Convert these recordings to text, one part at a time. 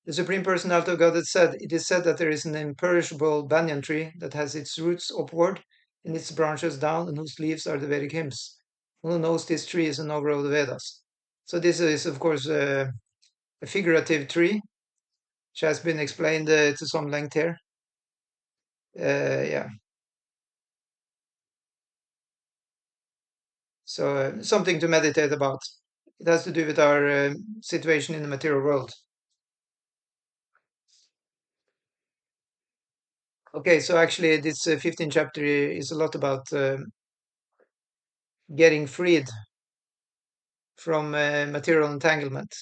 the Supreme Personality of Godhead said, it is said that there is an imperishable banyan tree that has its roots upward and its branches down, and whose leaves are the Vedic hymns. One who knows this tree is a knower of the Vedas. So this is, of course, a figurative tree, which has been explained to some length here. Yeah. So something to meditate about. It has to do with our situation in the material world. Okay, so actually this 15th chapter is a lot about getting freed from material entanglement.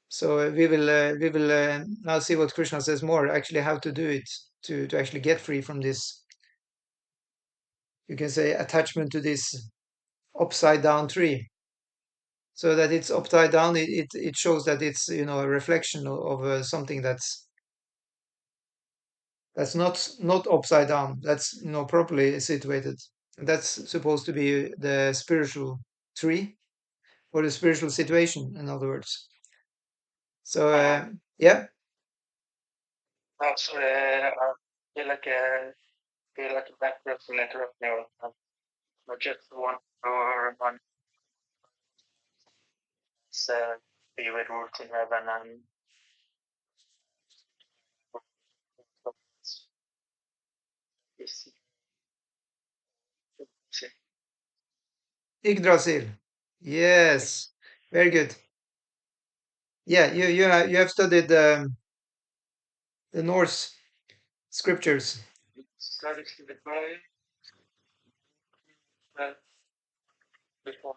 So we will now see what Krishna says more, actually how to do it, to actually get free from this, you can say, attachment to this upside down tree. So that it's upside down, it shows that it's, you know, a reflection of something that's not upside down, that's, you know, properly situated. And that's supposed to be the spiritual tree, or the spiritual situation, in other words. So yeah. So I feel like a bad person interrupting you. I just want to remind be with roots in heaven and Yggdrasil. Yes, very good. Yeah, you have studied the Norse scriptures. studied before.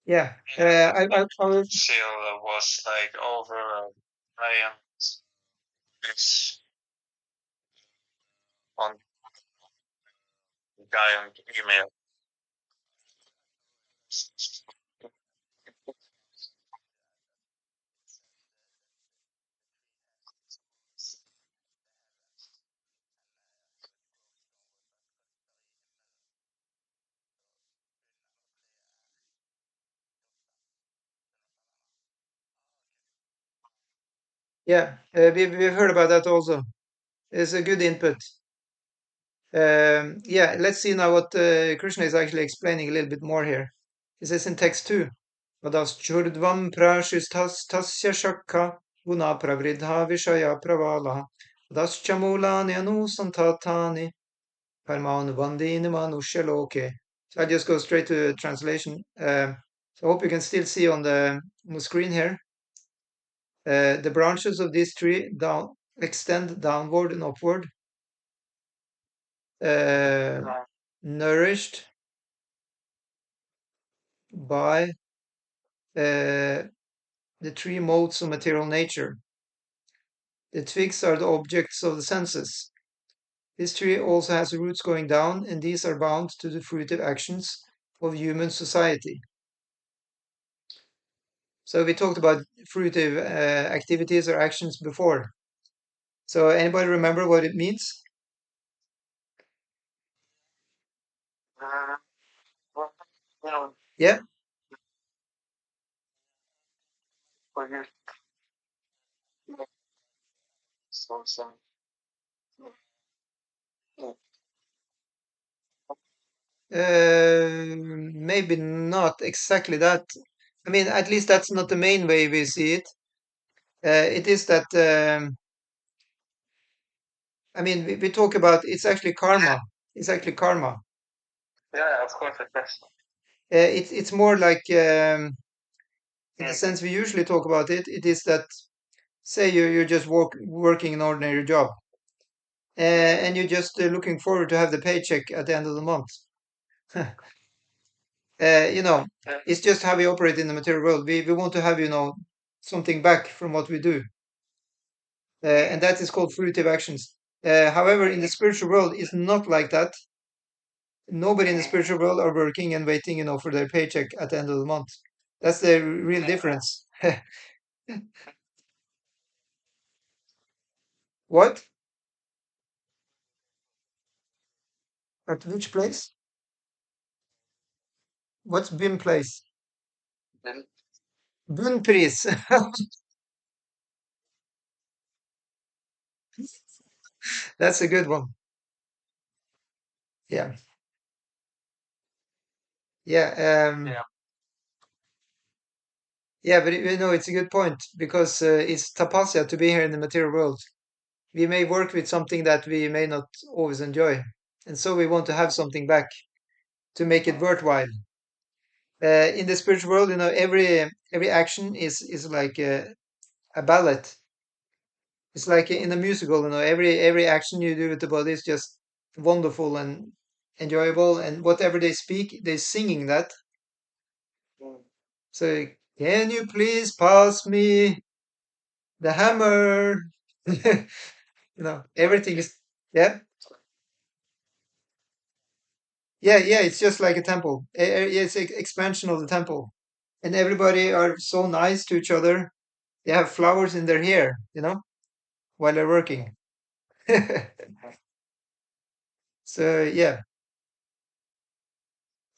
Yeah, I will. Seal was like over Ryan this on guy on email. Yeah, we've heard about that also. It's a good input. Yeah, let's see now what Krishna is actually explaining a little bit more here. He says in text 2, Vadaschurdvam prashis tasya shakka guna pravridha vishaya pravala Vadaschamulani anusantatani parmaun vandini manushya loke. So I just go straight to translation. So I hope you can still see on the screen here. The branches of this tree extend downward and upward, nourished by the three modes of material nature. The twigs are the objects of the senses. This tree also has roots going down, and these are bound to the fruitive actions of human society. So we talked about fruitive activities or actions before. So anybody remember what it means? Well, you know, Yeah. for you, so Maybe not exactly that. I mean, at least that's not the main way we see it. It is that, I mean, we talk about, it's actually karma. It's actually karma. yeah, of course it does. It's more like, in the sense we usually talk about it, it is that, say you're just working an ordinary job, and you're just looking forward to have the paycheck at the end of the month. You know, it's just how we operate in the material world. We want to have, you know, something back from what we do. And that is called fruitive actions. However, in the spiritual world, it's not like that. Nobody in the spiritual world are working and waiting, you know, for their paycheck at the end of the month. That's the real difference. What? At which place? What's BIM place? Bunnpris. That's a good one. Yeah. Yeah. Yeah. Yeah, but it's a good point because it's tapasya to be here in the material world. We may work with something that we may not always enjoy, and so we want to have something back to make it worthwhile. In the spiritual world, every action is like a ballet. It's like in a musical, every action you do with the body is just wonderful and enjoyable, and whatever they speak, they're singing that. Mm. So, can you please pass me the hammer? Everything is, yeah, yeah. It's just like a temple. It's an expansion of the temple, and everybody are so nice to each other. They have flowers in their hair, while they're working. So yeah,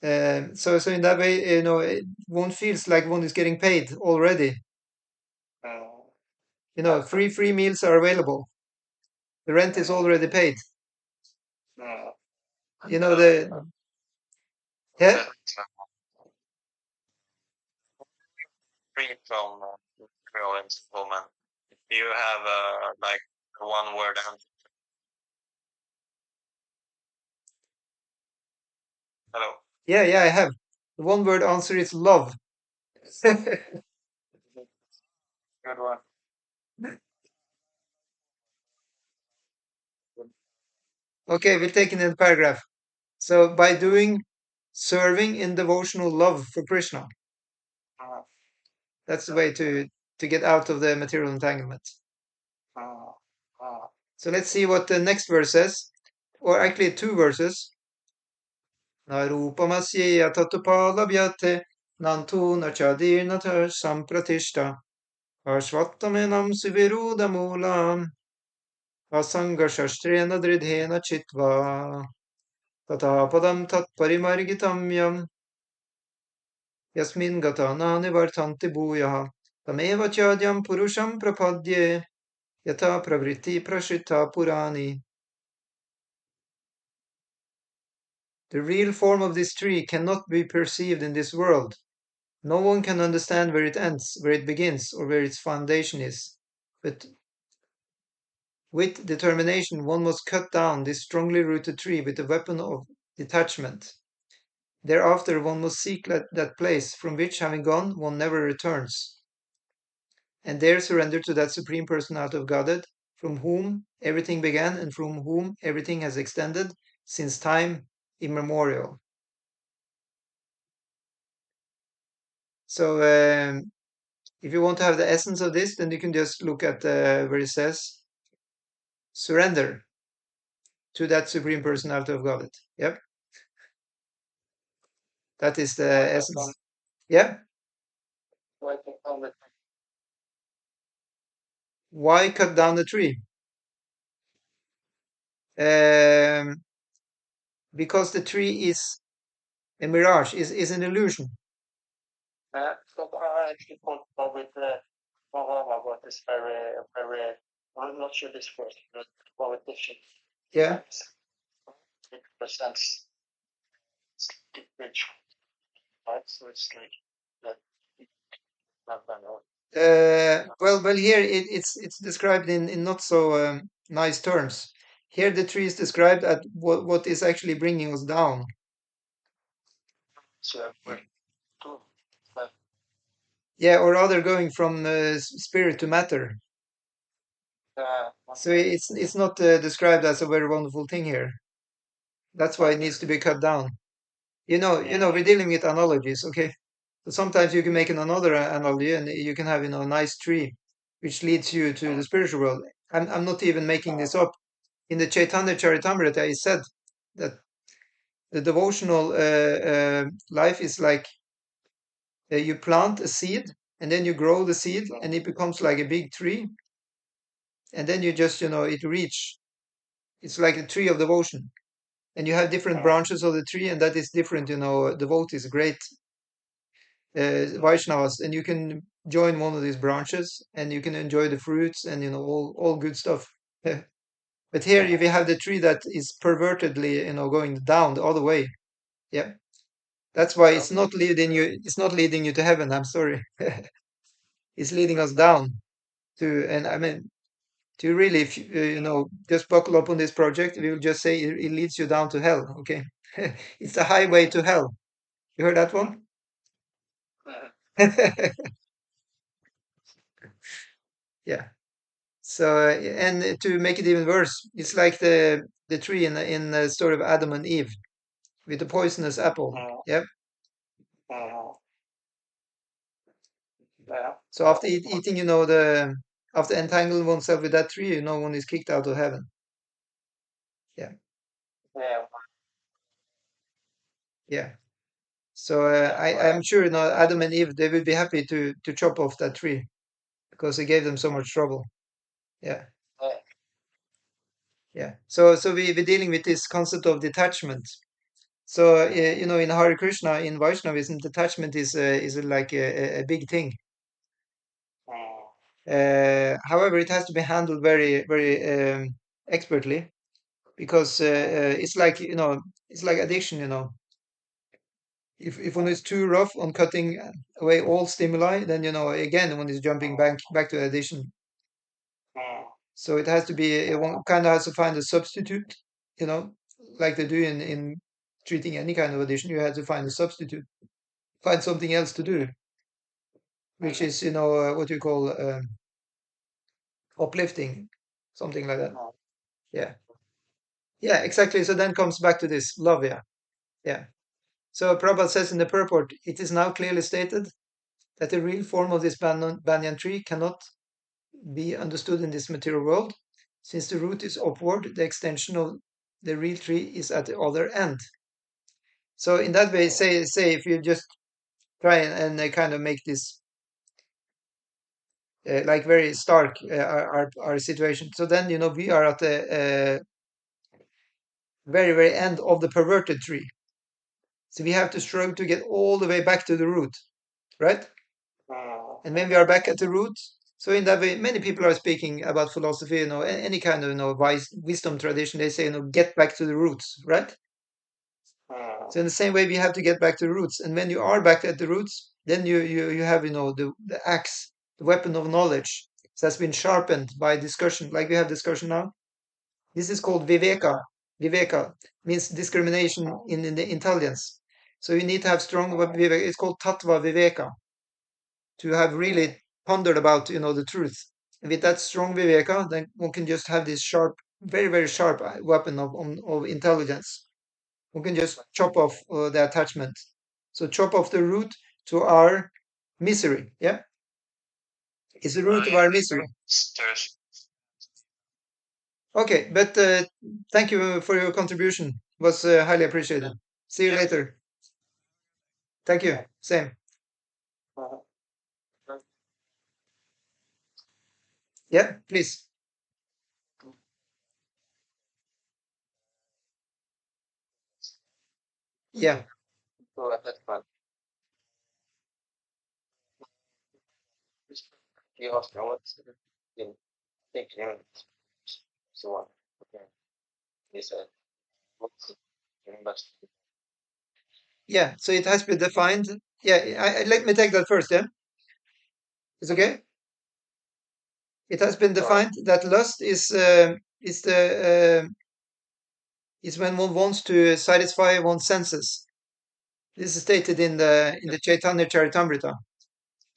so in that way, one feels like one is getting paid already. Free meals are available. The rent is already paid. Mm. The yeah, Free from material entitlement. Do you have like one word answer? Hello. yeah, I have. The one word answer is love. Good one. Okay, we'll take it in the paragraph. So by doing serving in devotional love for Krishna, Uh, that's the way to get out of the material entanglement. uh, uh, So let's see what the next verse says, or actually two verses. Narupamasya tatupalabhyate nantu nachadirnata sampratishta ashvattamenam suvirudamulam asangashastrena dridhena chitva tata padam tat parimargitam yam yasmin gata nani vartanti bhuyaha tameva chadyam purusham prapadye yata pravritti prashita purani. The real form of this tree cannot be perceived in this world. No one can understand where it ends, where it begins, or where its foundation is. But with determination, one must cut down this strongly rooted tree with the weapon of detachment. Thereafter, one must seek that place from which, having gone, one never returns, and there surrender to that Supreme Personality of Godhead, from whom everything began and from whom everything has extended since time immemorial. So, if you want to have the essence of this, then you can just look at where it says surrender to that Supreme Personality of Godhead. Yep, that is the essence. Yeah. Why cut down the tree? Um, because the tree is a mirage, is an illusion. So I actually thought about with Bhagavad is very, very, I'm not sure this word, but politician. Yeah. It presents rich, right? So it's like that. Well, here it's described in not so nice terms. Here the tree is described at what is actually bringing us down. So Yeah, or rather going from spirit to matter. So it's not described as a very wonderful thing here. That's why it needs to be cut down. We're dealing with analogies, okay? So sometimes you can make another analogy, and you can have a nice tree, which leads you to the spiritual world. I'm not even making this up. In the Chaitanya Charitamrita, it said that the devotional life is like you plant a seed, and then you grow the seed, and it becomes like a big tree, and then you just it reach. It's like a tree of devotion, and you have different branches of the tree, and that is different. Devotees, great Vaishnavas, and you can join one of these branches and you can enjoy the fruits and, all good stuff. But here if you have the tree that is pervertedly, going down the other way. Yeah. That's why it's not leading you to heaven. I'm sorry. It's leading us down and I mean, to really, if just buckle up on this project, we will just say it leads you down to hell. Okay. It's a highway to hell. You heard that one? Yeah. So, and to make it even worse, it's like the tree in the story of Adam and Eve with the poisonous apple. Yeah. Yeah. So after eating, after entangling oneself with that tree, one is kicked out of heaven. Yeah. Yeah. Yeah. So I'm sure, Adam and Eve, they would be happy to chop off that tree because it gave them so much trouble. Yeah. Yeah. Yeah. So we're dealing with this concept of detachment. So, in Hare Krishna, in Vaishnavism, detachment is like a big thing. However, it has to be handled very, very expertly because it's like, it's like addiction, If one is too rough on cutting away all stimuli, then, again, one is jumping back to addiction. So it has to be, one kind of has to find a substitute, like they do in treating any kind of addiction. You have to find a substitute, find something else to do, which is, what you call uplifting, something like that. Yeah. Yeah, exactly. So then comes back to this love. Yeah. Yeah. So Prabhupada says in the purport, it is now clearly stated that the real form of this banyan tree cannot be understood in this material world. Since the root is upward, the extension of the real tree is at the other end. So in that way, say if you just try and kind of make this like very stark our situation. So then we are at the very very end of the perverted tree. So we have to struggle to get all the way back to the root, right? And when we are back at the root, so in that way, many people are speaking about philosophy, any kind of wisdom tradition. They say, get back to the roots, right? So in the same way, we have to get back to the roots. And when you are back at the roots, then you have the axe, the weapon of knowledge that's been sharpened by discussion, like we have discussion now. This is called viveka. Viveka means discrimination in the intelligence. So you need to have strong viveka. It's called tattva viveka, to have really pondered about the truth. And with that strong viveka, then one can just have this sharp, very very sharp weapon of intelligence. One can just chop off the attachment. So chop off the root to our misery. Yeah, it's the root of our misery. Okay, but thank you for your contribution. It was highly appreciated. See you later. Thank you. Same. Yeah, please. Yeah. Yeah, so it has been defined. Yeah, let me take that first, yeah? It's okay? It has been defined that lust is when one wants to satisfy one's senses. This is stated in the Chaitanya Charitamrita.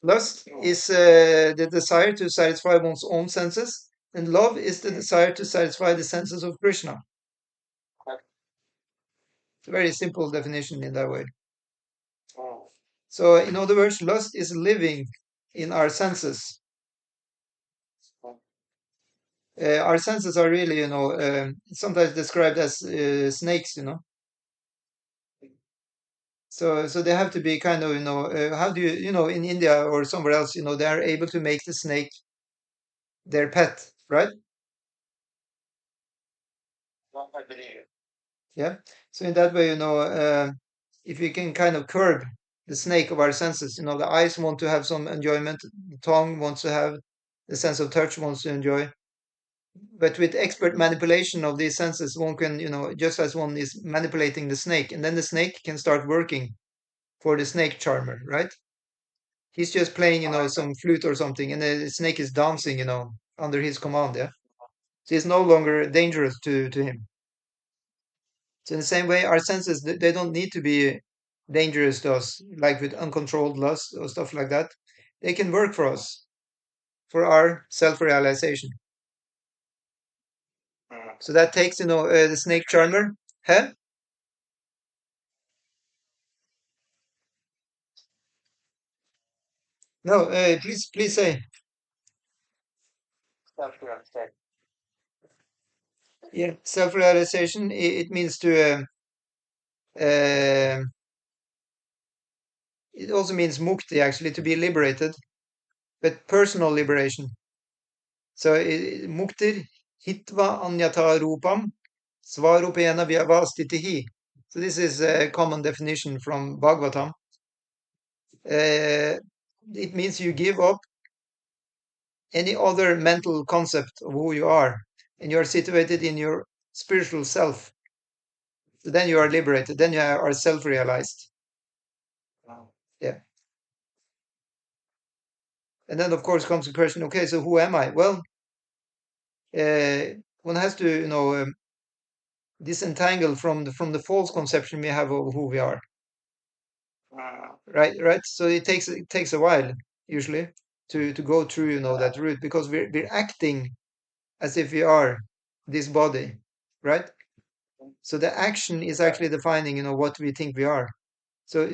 Lust is the desire to satisfy one's own senses, and love is the desire to satisfy the senses of Krishna. It's a very simple definition in that way. So, in other words, lust is living in our senses. Our senses are really, sometimes described as snakes, So they have to be kind of, how do in India or somewhere else, they are able to make the snake their pet, right? I believe. Yeah. So in that way, if you can kind of curb the snake of our senses. The eyes want to have some enjoyment, the tongue wants to have the sense of touch, wants to enjoy. But with expert manipulation of these senses, one can, just as one is manipulating the snake, and then the snake can start working for the snake charmer, right? He's just playing, some flute or something, and the snake is dancing, under his command, yeah? So it's no longer dangerous to him. So in the same way, our senses, they don't need to be dangerous to us, like with uncontrolled lust or stuff like that. They can work for us, for our self-realization. So that takes, the snake charmer. Huh? No, please say. Self-realization. Yeah, self-realization, it means to, uh, it also means mukti, actually, to be liberated, but personal liberation. So muktir hitva anyata rupam svarupena vyavastitihi. So this is a common definition from Bhagavatam. It means you give up any other mental concept of who you are, and you are situated in your spiritual self. So then you are liberated. Then you are self-realized. Yeah. And then, of course, comes the question: okay, so who am I? Well, one has to, disentangle from the false conception we have of who we are. Right. So it takes a while usually to go through, that route, because we're acting as if we are this body, right? So the action is actually defining, what we think we are. So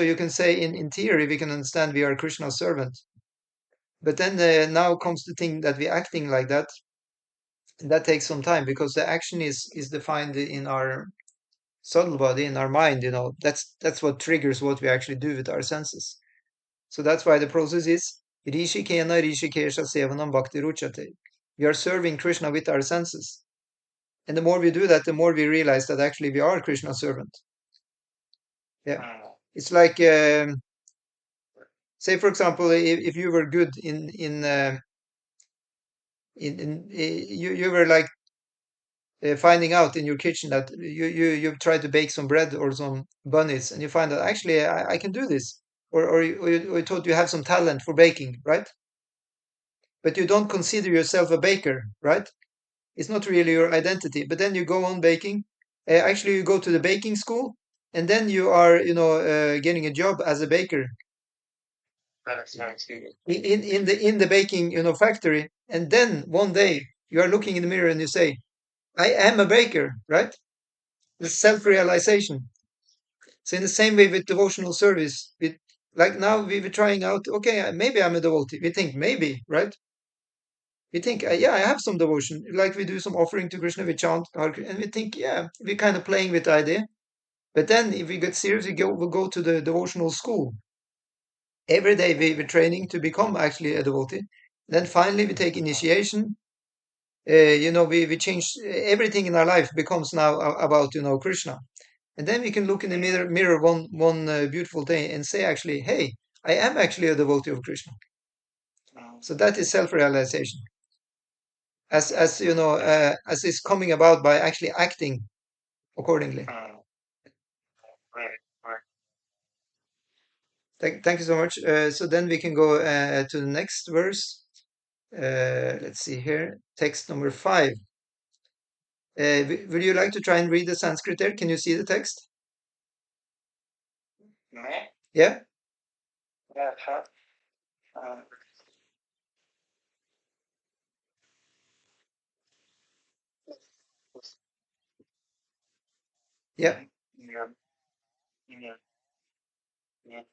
you can say, in theory, we can understand we are Krishna's servant, but then now comes the thing that we're acting like that. And that takes some time, because the action is defined in our subtle body, in our mind. That's what triggers what we actually do with our senses. So that's why the process is Rishikena Rishikesha Sevanam Bhakti Ruchate. We are serving Krishna with our senses. And the more we do that, the more we realize that actually we are Krishna's servant. Yeah. It's like, say, for example, if you were good you were like finding out in your kitchen that you've tried to bake some bread or some bunnies, and you find that actually I can do this, or you thought you have some talent for baking, right? But you don't consider yourself a baker, right? It's not really your identity. But then you go on baking. Actually, you go to the baking school, and then you are, getting a job as a baker in the baking, factory. And then one day you are looking in the mirror and you say, "I am a baker," right? The self-realization. So in the same way with devotional service, like now we were trying out. Okay, maybe I'm a devotee. We think maybe, right? We think, yeah, I have some devotion. Like we do some offering to Krishna, we chant, and we think, yeah, we're kind of playing with the idea. But then if we get serious, we'll go to the devotional school. Every day we're training to become actually a devotee. Then finally we take initiation. We change everything in our life becomes now about, Krishna. And then we can look in the mirror one beautiful day and say, actually, hey, I am actually a devotee of Krishna. So that is self-realization. As as is coming about by actually acting accordingly. Thank you so much. So then we can go to the next verse. Let's see here, text number 5. Would you like to try and read the Sanskrit there? Can you see the text? Yeah. Yeah, sure. Yeah. Yeah. Yeah. Yeah.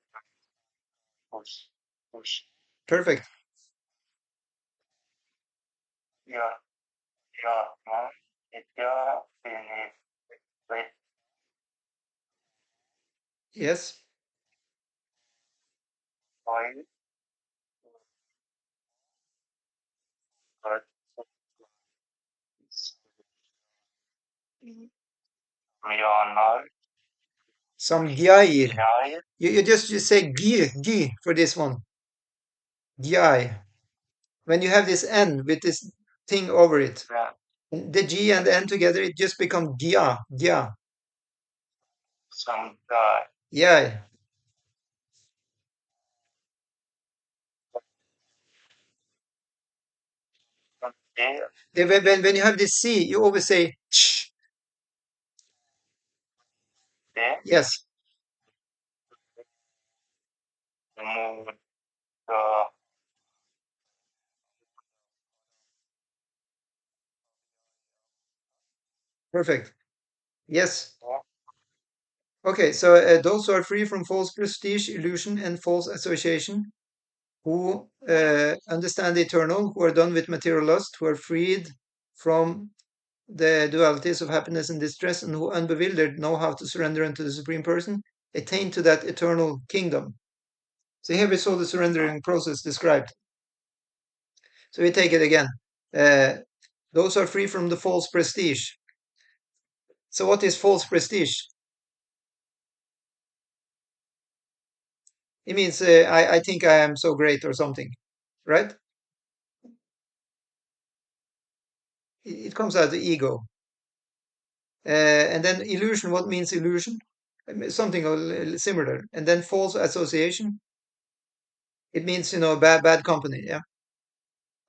Push. Push. Perfect. Yeah. Yeah. No. Yeah. Wait. Yes. Why? But we all know. Some gyai. Gyai. You just say gi for this one. Gyai. When you have this N with this thing over it, Yeah. the G and the N together, it just becomes gya, gya. Some guy. Yeah. Yeah. When you have this C, you always say ch. Yeah. Yes. Remove the Perfect. Yes. yeah. Okay, so those who are free from false prestige, illusion, and false association, who understand the eternal, who are done with material lust, who are freed from the dualities of happiness and distress, and who unbewildered know how to surrender unto the Supreme Person, attain to that eternal kingdom. So here we saw the surrendering process described. So we take it again. Those are free from the false prestige. So what is false prestige? It means I think I am so great or something, right? It comes out of ego. And then illusion, what means illusion? Something similar. And then false association, it means, bad company, yeah.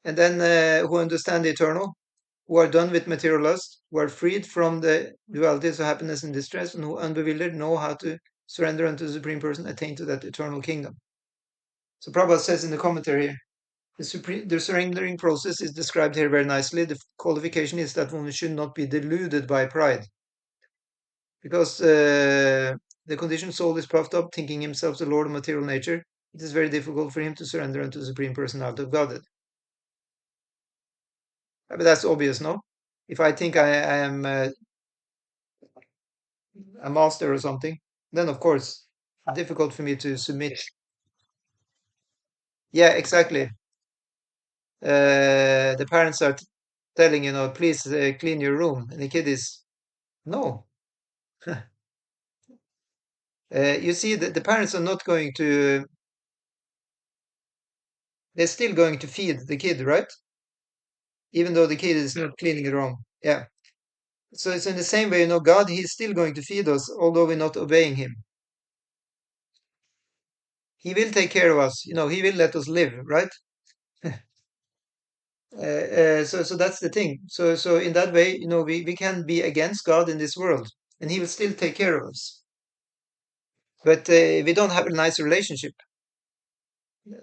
And then who understand the eternal, who are done with material lust, who are freed from the dualities of happiness and distress, and who unbewildered know how to surrender unto the Supreme Person, attain to that eternal kingdom. So Prabhupada says in the commentary here, the surrendering process is described here very nicely. The qualification is that one should not be deluded by pride. Because the conditioned soul is puffed up, thinking himself the Lord of material nature, it is very difficult for him to surrender unto the Supreme Personality of Godhead. But that's obvious, no? If I think I am a master or something, then of course, difficult for me to submit. Yeah, exactly. The parents are telling, please clean your room, and the kid is, no. You see, the parents are not going to, they're still going to feed the kid, right? Even though the kid is not cleaning the room. Yeah. So it's in the same way, God, He's still going to feed us, although we're not obeying Him. He will take care of us. He will let us live, right? So that's the thing. So in that way, we can be against God in this world, and He will still take care of us. But we don't have a nice relationship.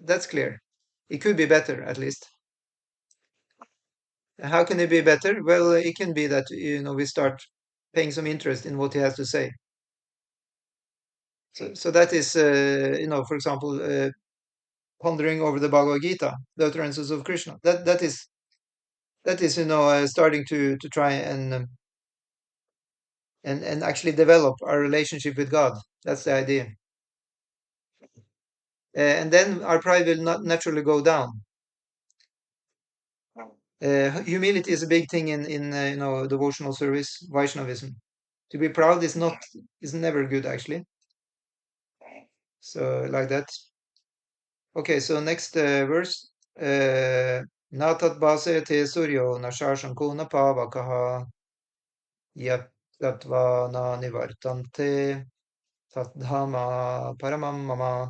That's clear. It could be better, at least. How can it be better? Well, it can be that we start paying some interest in what He has to say. So that is, for example, pondering over the Bhagavad-gita, the utterances of Krishna. That is starting to try and actually develop our relationship with God. That's the idea. And then our pride will not naturally go down. Humility is a big thing in devotional service, Vaishnavism. To be proud is never good, actually. So like that. Okay, so next verse. Natat basayate suryo nashashanko napavakaha yat tattva na nivartante Tathama Paramam Mama.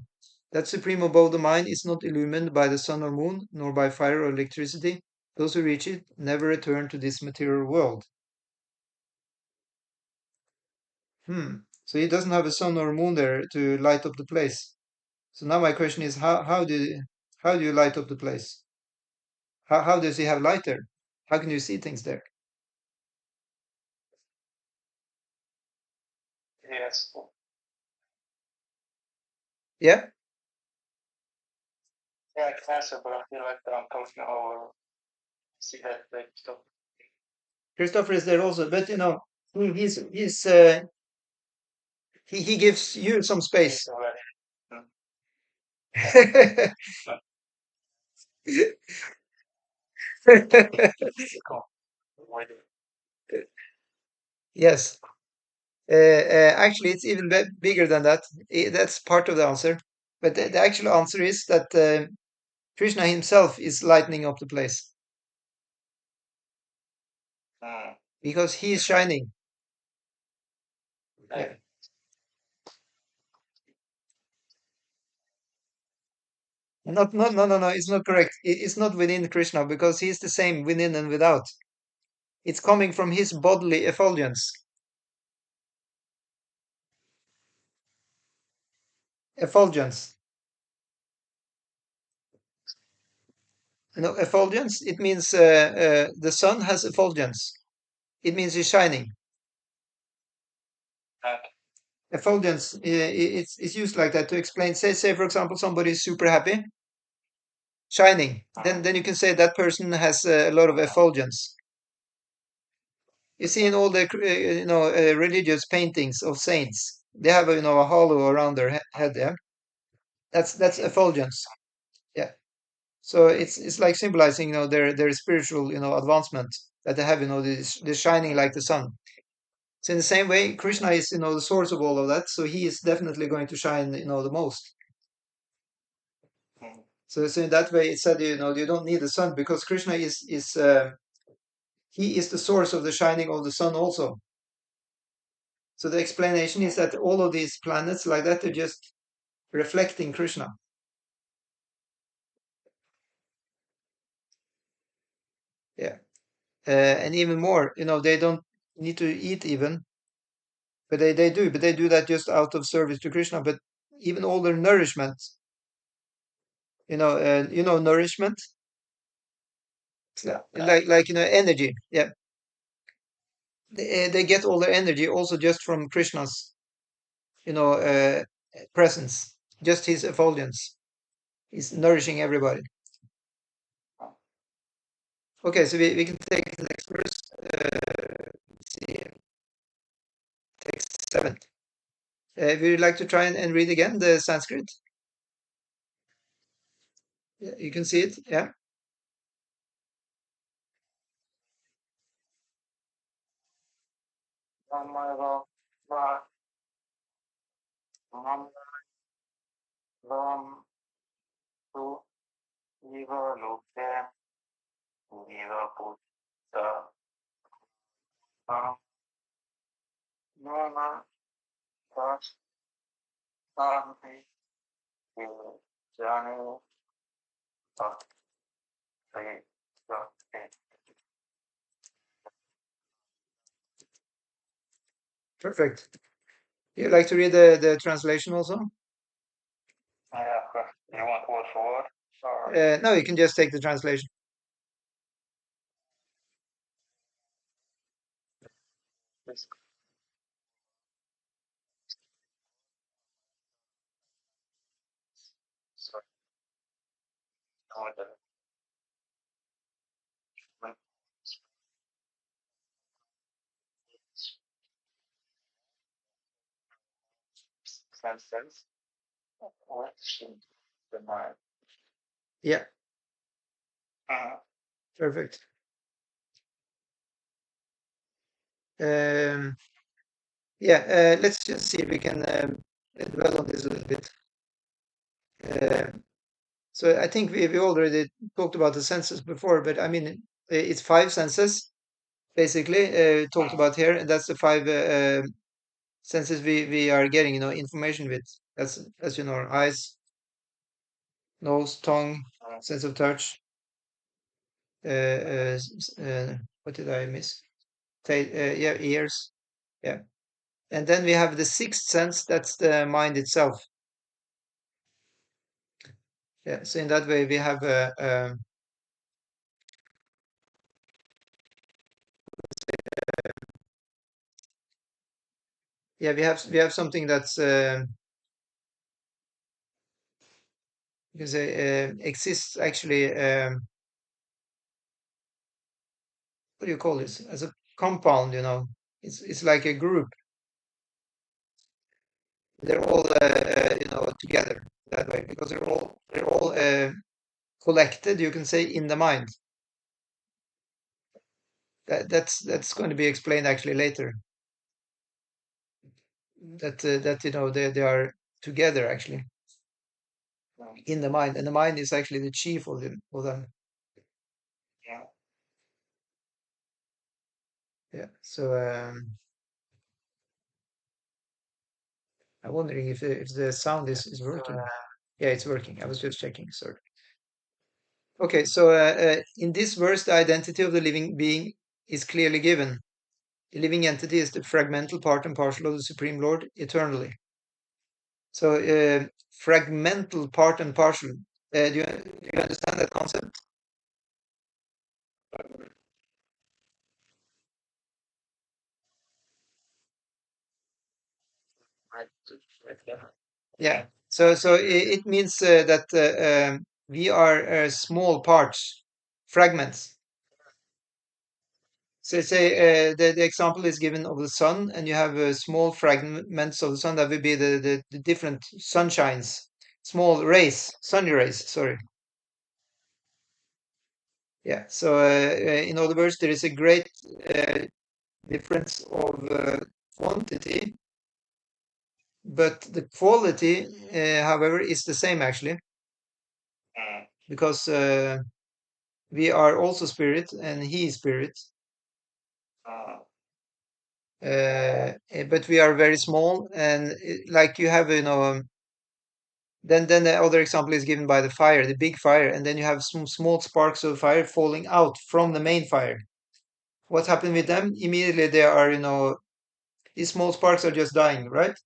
That supreme abode of the mind is not illumined by the sun or moon, nor by fire or electricity. Those who reach it never return to this material world. So he doesn't have a sun or moon there to light up the place. So now my question is, how do you light up the place? How does he have light there? How can you see things there? Yes. Yeah, Yeah, I can answer, but I feel like I'm talking over. See that like stuff. Christopher is there also, but he gives you some space. Already. Cool. Yes. Actually, it's even bigger than that. That's part of the answer. But the actual answer is that Krishna himself is lightening up the place because he is shining. Yeah. No. It's not correct. It's not within Krishna because he's the same within and without. It's coming from his bodily effulgence. Effulgence. Effulgence. It means the sun has effulgence. It means he's shining. Effulgence. It's used like that to explain. Say for example, somebody is super happy, shining. Then you can say that person has a lot of effulgence. You see in all the religious paintings of saints, they have a halo around their head. Yeah, that's effulgence. Yeah. So it's like symbolizing their spiritual advancement that they have this shining like the sun. So in the same way, Krishna is the source of all of that. So he is definitely going to shine the most. So in that way, it said you don't need the sun because Krishna is he is the source of the shining of the sun also. So the explanation is that all of these planets like that, they're just reflecting Krishna. Yeah. And even more, they don't need to eat even, but they do, but they do that just out of service to Krishna. But even all their nourishment, nourishment, like energy. Yeah, they get all their energy also just from Krishna's, presence, just his effulgence. He's nourishing everybody. Okay, so we can take the next verse. Let's see, text 7. Would you like to try and read again the Sanskrit? Yeah, you can see it. Yeah. Perfect. You like to read the translation also? You want word for word? No, you can just take the translation. Yeah, perfect. Um, yeah, let's just see if we can dwell on this a little bit. So I think we already talked about the senses before, but I mean, it's 5 senses basically talked about here, and that's the 5 senses we are getting information with. That's as you know, eyes, nose, tongue, sense of touch. What did I miss? Yeah, ears. Yeah, and then we have the sixth sense. That's the mind itself. Yeah. So in that way, we have yeah, we have something that's you can say exists actually. What do you call this? As a compound, it's like a group. They're all together that way because they're all collected. You can say in the mind. That's going to be explained actually later. that they are together actually in the mind, and the mind is actually the chief of them. Yeah. Yeah. So I'm wondering if the sound is working. Yeah, it's working. I was just checking. Sorry. Okay, so in this verse, the identity of the living being is clearly given. The living entity is the fragmental part and partial of the Supreme Lord eternally. So, fragmental part and partial. Do you understand that concept? Right. Yeah. Yeah. So it means that we are small parts, fragments. So say the example is given of the sun, and you have small fragments of the sun that would be the different sunshines, small rays, sunny rays. Sorry. Yeah. So in other words, there is a great uh, difference of quantity, but the quality, however, is the same actually, because we are also spirit, and he is spirit. But we are very small, and like you have, then the other example is given by the fire, the big fire, and then you have some small sparks of fire falling out from the main fire. What happened with them? Immediately they are, these small sparks are just dying, right?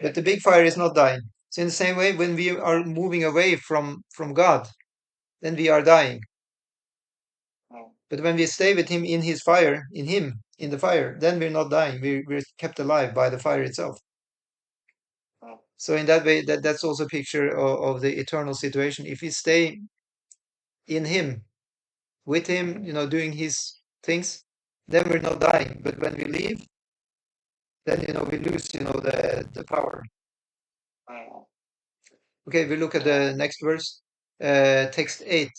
But the big fire is not dying. So in the same way, when we are moving away from God, then we are dying. But when we stay with Him in His fire, in Him, in the fire, then we're not dying. We're kept alive by the fire itself. So in that way, that's also a picture of the eternal situation. If we stay in Him, with Him, doing His things, then we're not dying. But when we leave, then we lose, the power. Okay, we look at the next verse, text 8.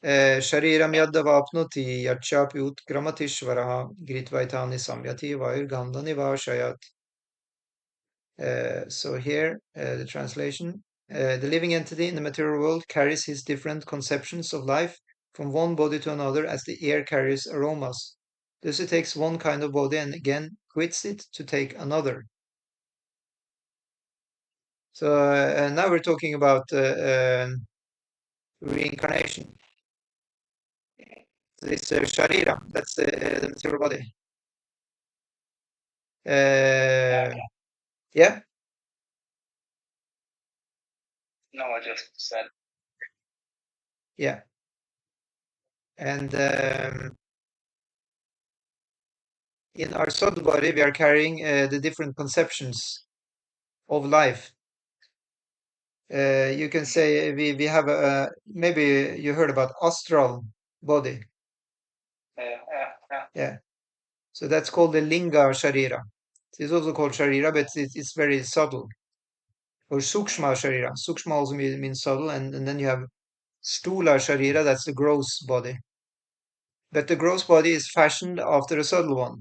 Shariram yadavapnoti yachapi utgramatishvaraha gritvaitani samyati vairgandani vashayat. So here, the translation. The living entity in the material world carries his different conceptions of life from one body to another as the air carries aromas. Thus he takes one kind of body and again quits it to take another. So now we're talking about reincarnation. This sharira, that's the material body. Yeah, No, I just said. yeah. And in our subtle body, we are carrying the different conceptions of life. You can say we have maybe you heard about astral body. Yeah. So that's called the linga sharira. It's also called sharira, but it's very subtle. Or sukshma sharira. Sukshma also means subtle, and then you have stula sharira, that's the gross body. But the gross body is fashioned after a subtle one.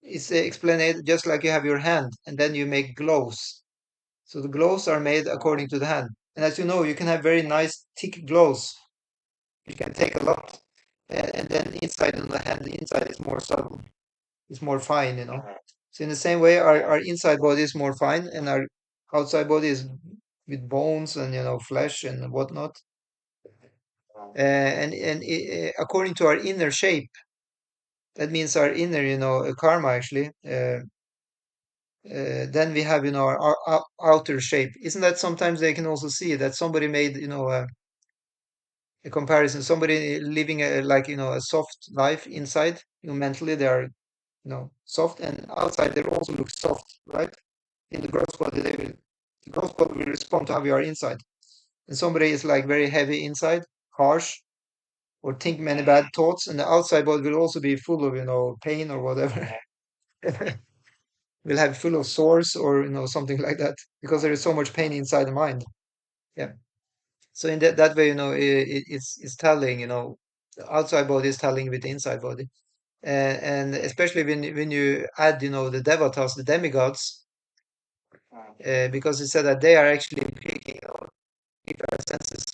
It's explained just like you have your hand, and then you make gloves. So the gloves are made according to the hand. And as you know, you can have very nice thick gloves. You can take a lot. And then inside on the hand, the inside is more subtle. It's more fine. So in the same way, our inside body is more fine, and our outside body is with bones and flesh and whatnot. And according to our inner shape, that means our inner, karma actually. Then we have, our outer shape. Isn't that sometimes they can also see that somebody made, a comparison? Somebody living like, a soft life inside, mentally they are, soft, and outside they also look soft, right? In the gross body, the gross body will respond to how we are inside. And somebody is like very heavy inside, harsh, or think many bad thoughts, and the outside body will also be full of, pain or whatever. Will have full of sores or something like that, because there is so much pain inside the mind. Yeah. So in that way, it's telling, the outside body is telling with the inside body. and especially when you add, the devatas, the demigods, because it said that they are actually picking keep our senses.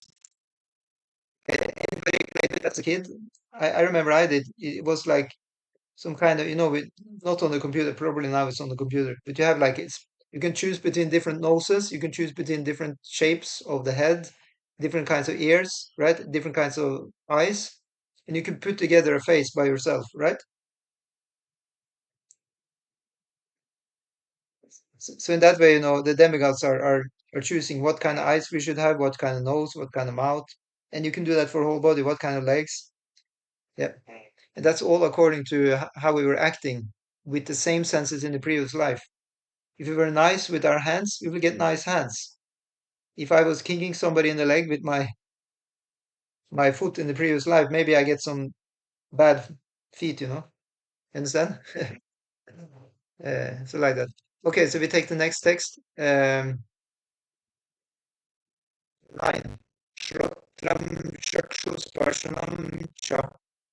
Anybody played it as a kid? I remember I did. It was like some kind of, with not on the computer, probably now it's on the computer, but you have like you can choose between different noses, you can choose between different shapes of the head, different kinds of ears, right? Different kinds of eyes, and you can put together a face by yourself, right? So in that way, the demigods are choosing what kind of eyes we should have, what kind of nose, what kind of mouth, and you can do that for whole body, what kind of legs. Yeah. And that's all according to how we were acting with the same senses in the previous life. If we were nice with our hands, we will get nice hands. If I was kicking somebody in the leg with my foot in the previous life, maybe I get some bad feet, Understand? So like that. Okay, so we take the next text. 9. Shrotram chakshuspashanam cha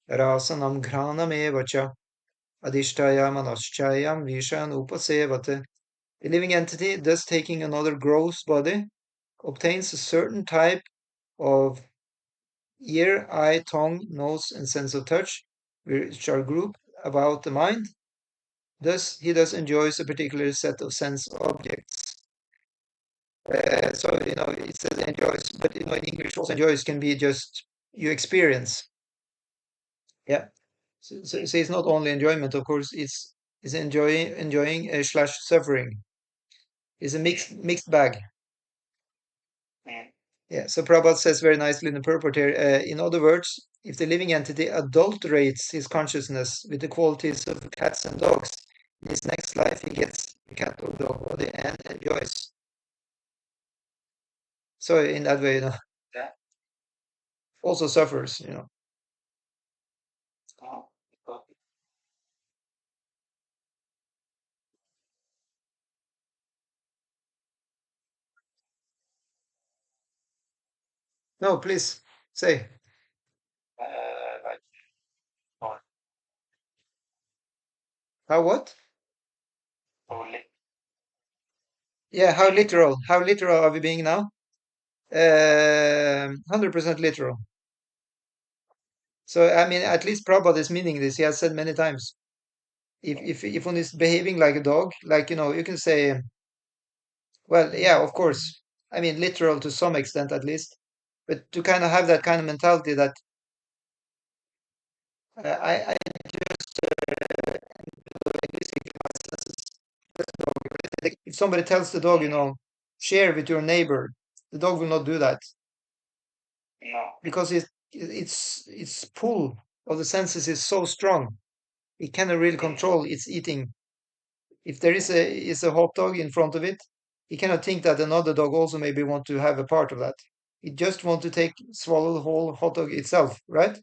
rasanam ghranam eva cha adhishtaya manaschayam vishan upasevate. A living entity, thus taking another gross body, obtains a certain type of ear, eye, tongue, nose, and sense of touch, which are grouped about the mind. Thus, he thus enjoys a particular set of sense objects. So, it says enjoys, but, in English also enjoys can be just you experience. Yeah. So it's not only enjoyment, of course, it's enjoying slash suffering. It's a mixed bag. Yeah, so Prabhupada says very nicely in the purport here, in other words, if the living entity adulterates his consciousness with the qualities of cats and dogs, in his next life he gets a cat or dog body and enjoys. So in that way, Yeah. also suffers, Oh, okay. No, please say. Like, oh, How what? only. Yeah, How literal are we being now? 100% literal. So, I mean, at least Prabhupada is meaning this. He has said many times. If one is behaving like a dog, like, you can say, well, yeah, of course. I mean, literal to some extent, at least. But to kind of have that kind of mentality that I linguistic senses, that's the dog, right? Like, if somebody tells the dog, share with your neighbor, the dog will not do that No. because its pull of the senses is so strong. It cannot really control its eating. If there is a hot dog in front of it, it cannot think that another dog also maybe want to have a part of that. It just want to swallow the whole hot dog itself, right?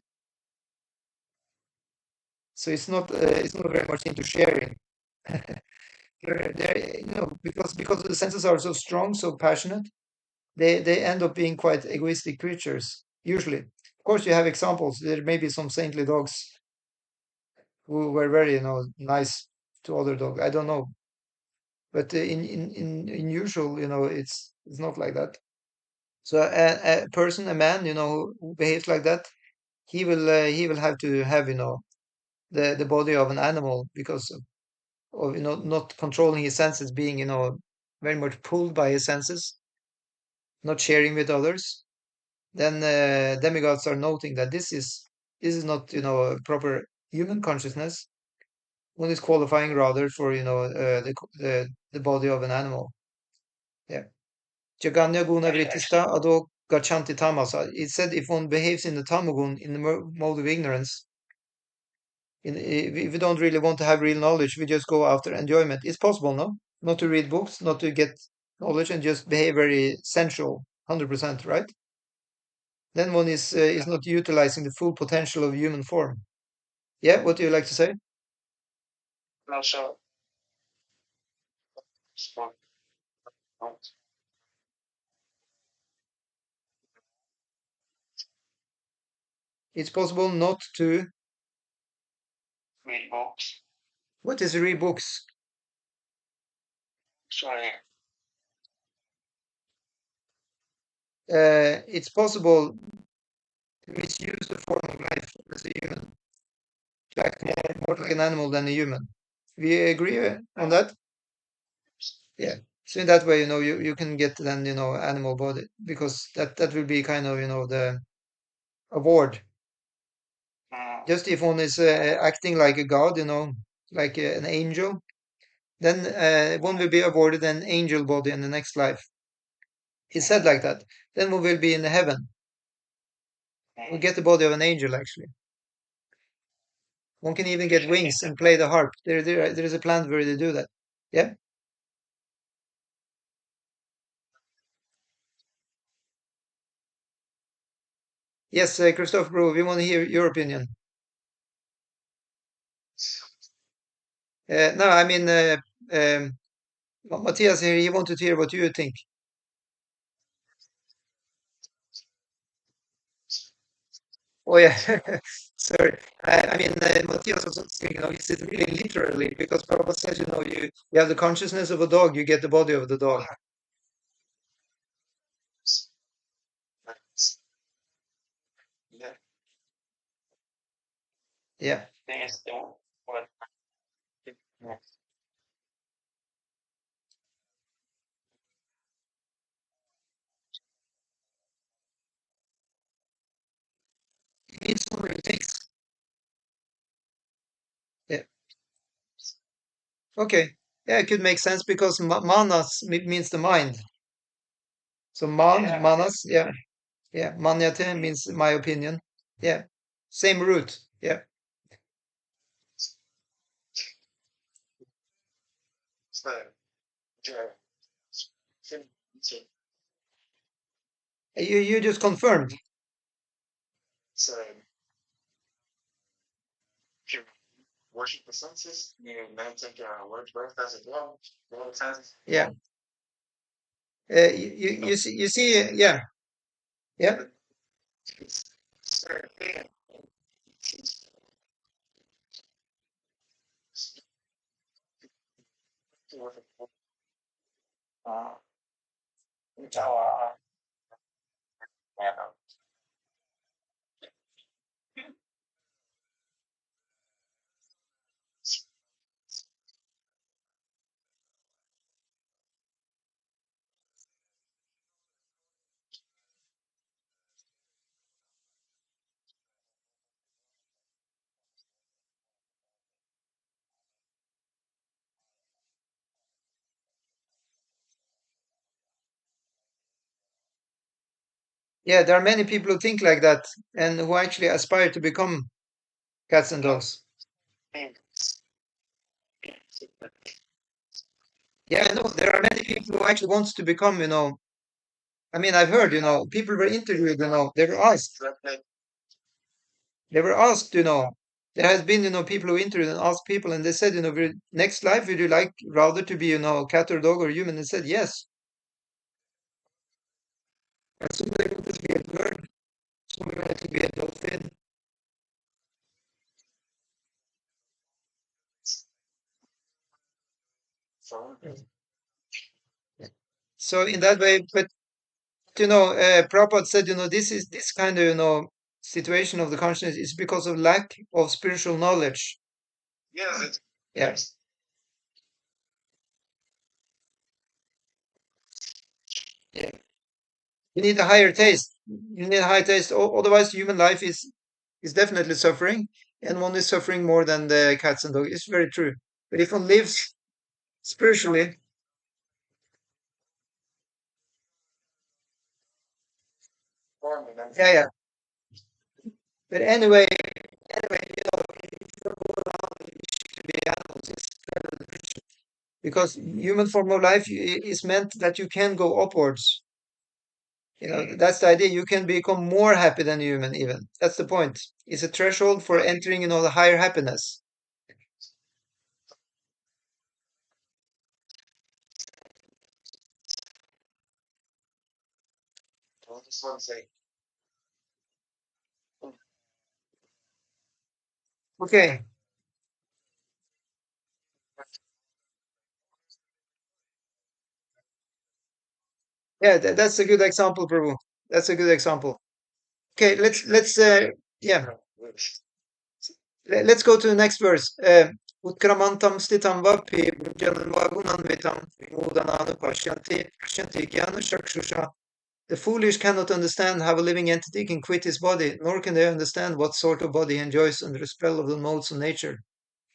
So it's not very much into sharing. Because the senses are so strong, so passionate, they end up being quite egoistic creatures. Usually, of course, you have examples. There may be some saintly dogs who were very, nice to other dogs. I don't know, but in usual, it's not like that. So a person, a man, who behaves like that, he will have to have, the body of an animal because of not controlling his senses, being, very much pulled by his senses, not sharing with others. Then demigods are noting that this is not, a proper human consciousness. One is qualifying rather for, the body of an animal. Yeah. Jaganya guna vrittista ado gachanti tamasa. It said if one behaves in the tamagun, in the mode of ignorance, if we don't really want to have real knowledge, we just go after enjoyment. It's possible, no? Not to read books, not to get knowledge, and just behave very sensual, 100%, right? Then one is not utilizing the full potential of human form. Yeah, what do you like to say? No, so, so, no. It's possible not to read books. What is read books? Sorry. It's possible to misuse the form of life as a human, to act more like an animal than a human. We agree on that? Yeah. So in that way, you can get then, animal body, because that will be kind of, the award. Just if one is acting like a god, like an angel, then one will be awarded an angel body in the next life. He said like that. Then one will be in heaven. We'll get the body of an angel, actually. One can even get wings and play the harp. There is a plant where they do that. Yeah. Yes, Christoph, bro, we want to hear your opinion. No, I mean, Matthias here, he wanted to hear what you think. Oh, yeah. Sorry. I mean, Matthias was asking, is it really literally? Because Prabhupada says, you have the consciousness of a dog, you get the body of the dog. Yeah. Yeah. Thing is, what It means so many things. Yeah. Okay. Yeah, it could make sense because manas means the mind. So manas, yeah. Yeah. Manyate means my opinion. Yeah. Same root. Yeah. so, yeah. So, You just confirmed. so if you worship the senses, you maintain your word birth as a dog, all the time. Yeah. You see, yeah. Yeah. It's certain thing. Uh, yeah. Yeah, there are many people who think like that and who actually aspire to become cats and dogs. Yeah, I know there are many people who actually wants to become, I mean, I've heard, people were interviewed, they were asked, there has been, people who interviewed and asked people, and they said, next life, would you like rather to be, cat or dog or human? They said yes. And some they wanted to be a bird, some they wanted to be a dolphin. So in that way, but Prabhupada said, this kind of, situation of the consciousness is because of lack of spiritual knowledge. Yes. Yeah. Yeah. You need a higher taste. You need a higher taste. Otherwise, human life is definitely suffering, and one is suffering more than the cats and dogs. It's very true. But if one lives spiritually, yeah, yeah. But anyway, if you go around and wish to be animals, it's better than Christian. Because human form of life is meant that you can go upwards. That's the idea. You can become more happy than human, even. That's the point. It's a threshold for entering, the higher happiness. I just want to say, Okay. Yeah, that's a good example, Prabhu. That's a good example. Okay, yeah, let's go to the next verse. Utkramantam stitam vapi jananvagunanvitam vimudananu pashyanti jnana chakshusha. The foolish cannot understand how a living entity can quit his body, nor can they understand what sort of body enjoys under the spell of the modes of nature.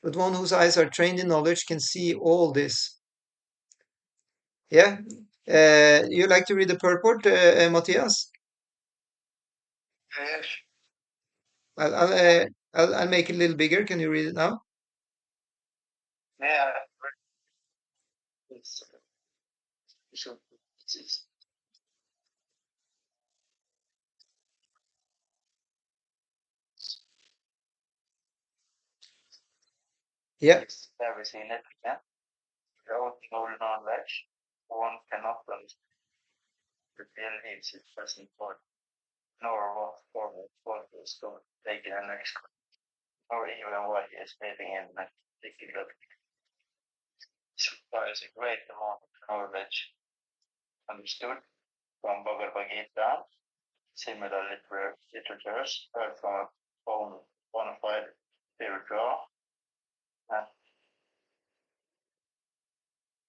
But one whose eyes are trained in knowledge can see all this. Yeah? You like to read the purport, Matthias? Yes. I'll make it a little bigger. Can you read it now? Yeah. It's, it's, Yeah. it's very significant. Without knowledge, one cannot understand the real needs of present body, nor what forward what is going to take the next, or even what he is living in that particular. This requires a great amount of knowledge understood from Bhagavad-gita, similar literatures, heard from a bona fide spiritual.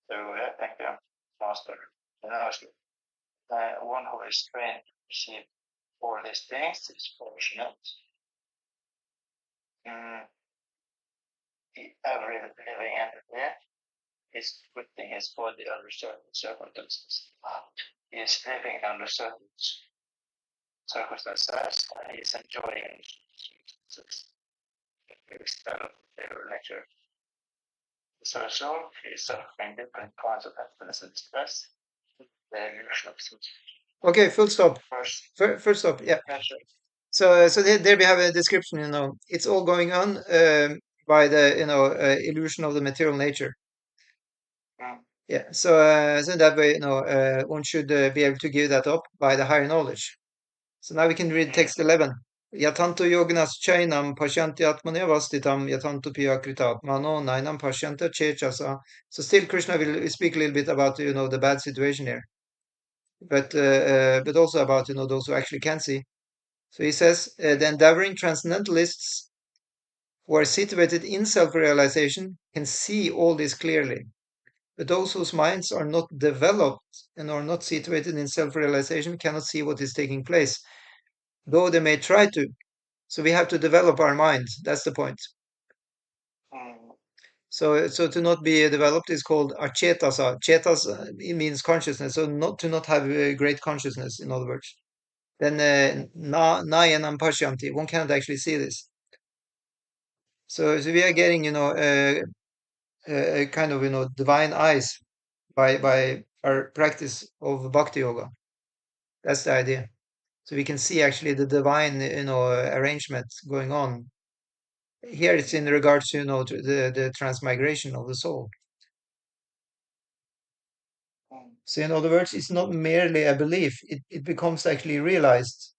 So thank you, Master. And also, one who is trained to perceive all these things is fortunate. Every living entity is putting his body under certain circumstances. He is living under certain circumstances and he is enjoying circumstances instead of their nature. So he is suffering different kinds of happiness and stress, the illusion of Okay, full stop. First stop. Yeah. pleasure. So there we have a description. It's all going on by the illusion of the material nature. Yeah. So in that way, one should be able to give that up by the higher knowledge. So now we can read text 11. Yatanto yoginas chainam pashyanti atmanevasthitam yatanto piyakritatmano nainam pashyanta chechasa. So still Krishna will speak a little bit about the bad situation here, but also about those who actually can see. So he says the endeavoring transcendentalists who are situated in self-realization can see all this clearly. But those whose minds are not developed and are not situated in self-realization cannot see what is taking place, though they may try to. So we have to develop our mind. That's the point. So to not be developed is called achetasa. Chetas it means consciousness. So not to not have great consciousness, in other words. Then nayanam pashyanti. One cannot actually see this. So we are getting kind of divine eyes by our practice of bhakti yoga. That's the idea. So we can see actually the divine arrangement going on. Here it's in regards to to the transmigration of the soul. So in other words, it's not merely a belief; it becomes actually realized.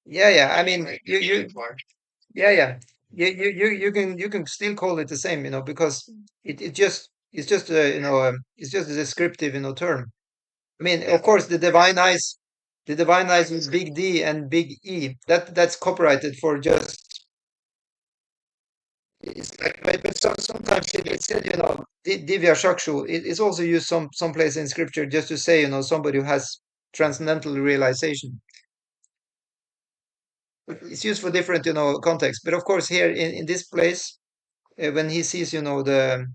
Yeah, yeah. I mean, yeah, yeah. You can still call it the same, because it's just it's just a descriptive, term. I mean, of course, the divine eyes is big D and big E. That's copyrighted for just. It's like, but sometimes it said, divya shakshu. It's also used some place in scripture just to say, somebody who has transcendental realization. It's used for different, contexts. But of course, here in this place, when he sees, the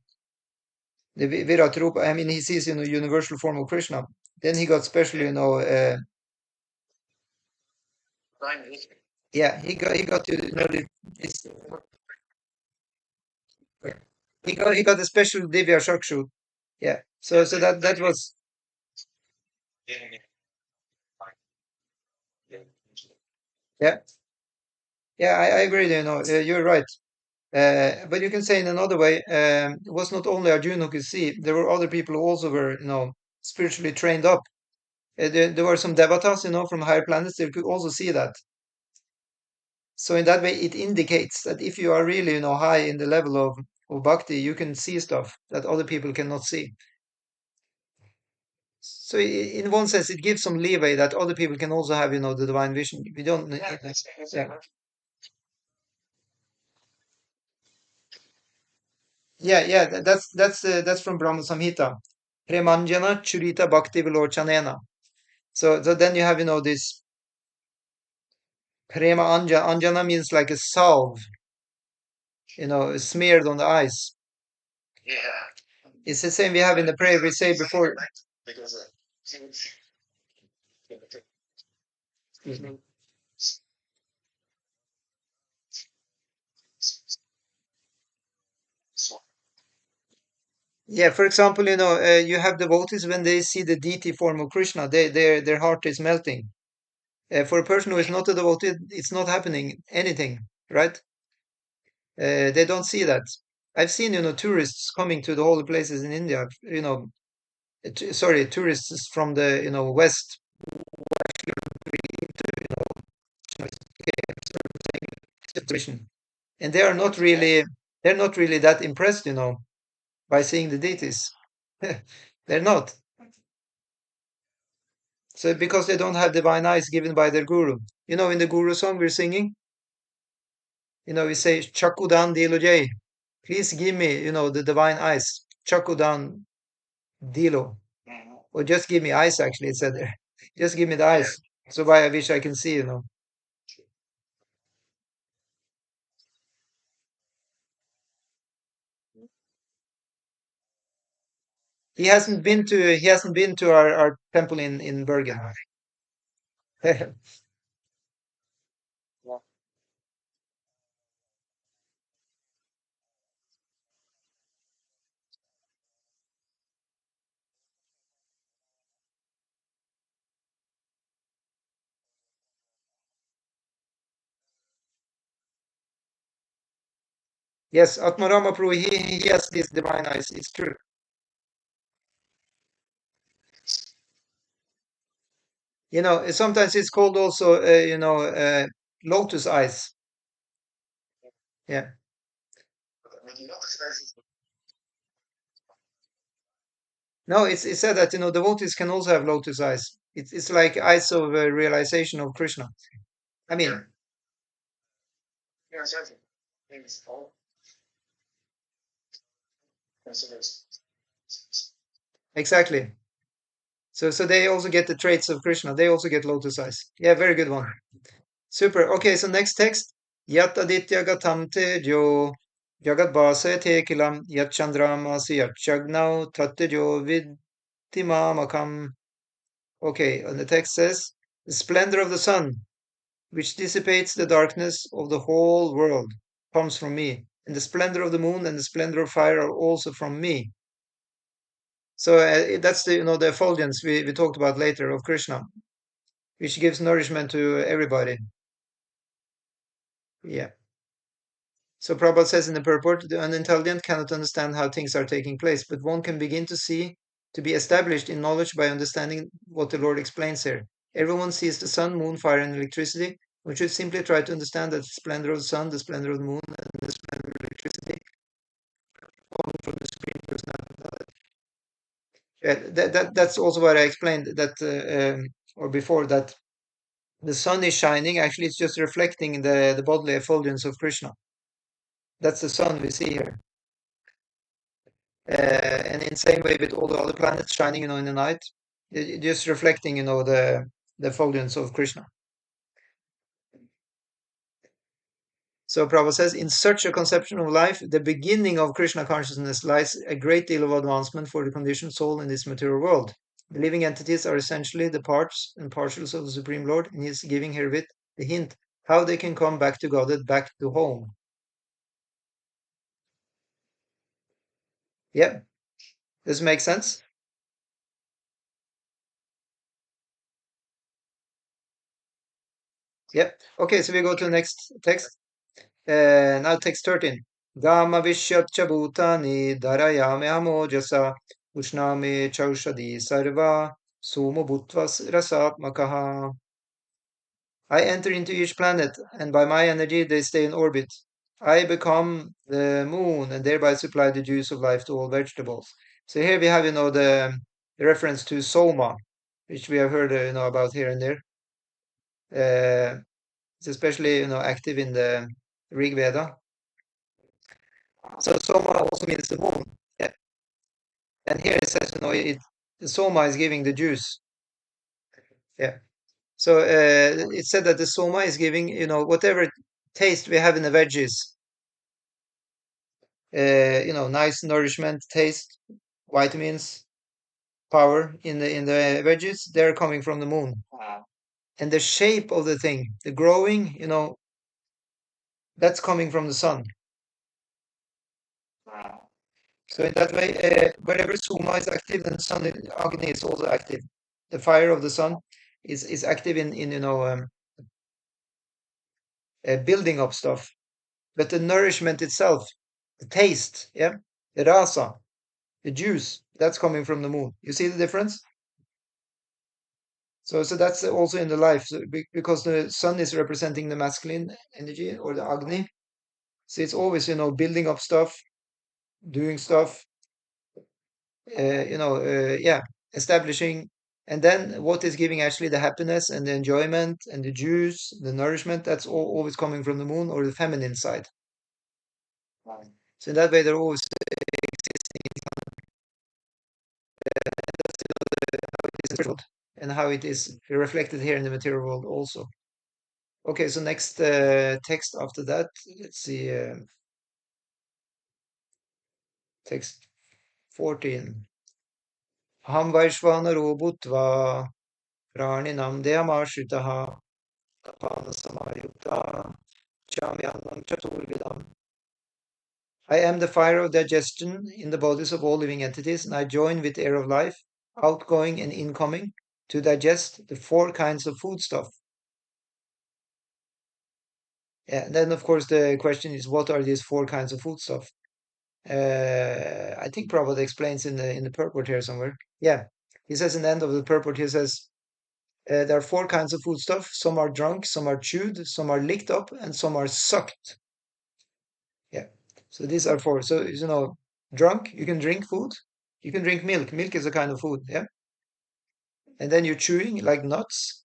Virat Rupa, I mean, he sees, universal form of Krishna. Then he got special, yeah, he got to know this. Yeah. He got a special Divya Shakshu. Yeah. So that was. Yeah. Yeah, I agree. You're right. But you can say in another way, it was not only Arjuna who could see, there were other people who also were, spiritually trained up. There were some devatas, from higher planets, they could also see that. So in that way, it indicates that if you are really, high in the level of bhakti, you can see stuff that other people cannot see. So in one sense, it gives some leeway that other people can also have, the divine vision. We don't, yeah. Yeah, that's from Brahma Samhita. Premanjana Churita Bhakti Vilochanena. So then you have, this Prema Anjana means like a salve, smeared on the eyes. Yeah. It's the same we have in the prayer we say before. Because Excuse me. Yeah, for example, you have devotees when they see the deity form of Krishna, their heart is melting. For a person who is not a devotee, it's not happening anything, right? They don't see that. I've seen, tourists coming to the holy places in India, sorry, tourists from the, West, situation, and they're not really that impressed, by seeing the deities. They're not. So because they don't have divine eyes given by their guru. In the guru song we're singing, we say Chakudan Dilo. Please give me, the divine eyes. Chakudan Dilo. Or just give me eyes, actually, it said there. Just give me the eyes. So why I wish I can see, He hasn't been to our temple in Bergen. Yes, Atmarama Prabhu, he has these divine eyes. It's true. Sometimes it's called also, lotus eyes. Yeah. No, it's said that, devotees can also have lotus eyes. It's like eyes of realization of Krishna. I mean, exactly. So they also get the traits of Krishna. They also get lotus eyes. Yeah, very good one. Super. Okay, so next text. Yat aditya gatam tejo jagat bhasayate kilam yat chandramasi yat chagnau tattejo vidtimamakam. Okay, and the text says, the splendor of the sun, which dissipates the darkness of the whole world, comes from me. And the splendor of the moon and the splendor of fire are also from me. So that's the effulgence we talked about later of Krishna, which gives nourishment to everybody. Yeah. So Prabhupada says in the purport, the unintelligent cannot understand how things are taking place, but one can begin to be established in knowledge by understanding what the Lord explains here. Everyone sees the sun, moon, fire, and electricity. One should simply try to understand that the splendor of the sun, the splendor of the moon, and the splendor of electricity falling from the Supreme Personality of Godhead. That's also what I explained that or before that the sun is shining. Actually, it's just reflecting the bodily effulgence of Krishna. That's the sun we see here. And in the same way with all the other planets shining, in the night, just reflecting, the effulgence of Krishna. So Prabhupada says, in such a conception of life, the beginning of Krishna consciousness lies a great deal of advancement for the conditioned soul in this material world. The living entities are essentially the parts and partials of the Supreme Lord, and he is giving herewith the hint how they can come back to Godhead, back to home. Yeah, does it make sense? Yeah. Okay, so we go to the next text. Now text 13. Gama vishyatcha bhutani dharayame amojasa ushname chaushadi sarva sumo bhutvas rasatmakaha. I enter into each planet, and by my energy they stay in orbit. I become the moon, and thereby supply the juice of life to all vegetables. So here we have, the reference to soma, which we have heard, about here and there. It's especially, active in the Rig Veda. So soma also means the moon. Yeah. And here it says, the soma is giving the juice. Yeah. So it said that the soma is giving, whatever taste we have in the veggies, nice nourishment, taste, vitamins, power in the veggies, they're coming from the moon. And the shape of the thing, the growing, that's coming from the sun. So in that way, wherever Soma is active, then Sun Agni is also active. The fire of the sun is active in building up stuff. But the nourishment itself, the taste, yeah, the rasa, the juice, that's coming from the moon. You see the difference? So that's also in the life, because the sun is representing the masculine energy or the Agni. So it's always, building up stuff, doing stuff, yeah, establishing. And then what is giving actually the happiness and the enjoyment and the juice, the nourishment, that's always coming from the moon or the feminine side. So in that way, they're always spiritual, and how it is reflected here in the material world also. Okay, so next text after that, let's see, text 14. Ham Vaishvanaro Bhutva Praninam Deyamashitaha Tapana Samayukta Chamyanam Chaturvidam. I am the fire of digestion in the bodies of all living entities, and I join with the air of life, outgoing and incoming, to digest the four kinds of foodstuff. Yeah, and then, of course, the question is, what are these four kinds of foodstuff? I think Prabhupada explains in the purport here somewhere. Yeah, he says in the end of the purport, he says, there are four kinds of foodstuff. Some are drunk, some are chewed, some are licked up, and some are sucked. Yeah. So these are four. So, drunk, you can drink food. You can drink milk. Milk is a kind of food. Yeah. And then you're chewing like nuts.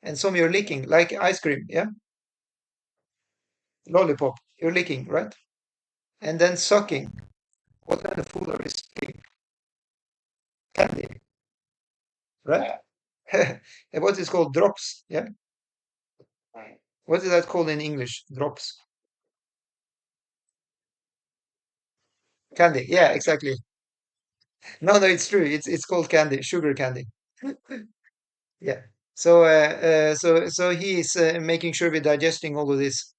And some you're licking like ice cream. Yeah. Lollipop. You're licking, right? And then sucking. What kind of food are we sucking? Candy, right? And what is called drops. Yeah. What is that called in English? Drops. Candy. Yeah, exactly. No, it's true. It's called candy, sugar candy. Yeah. So he is making sure we're digesting all of this.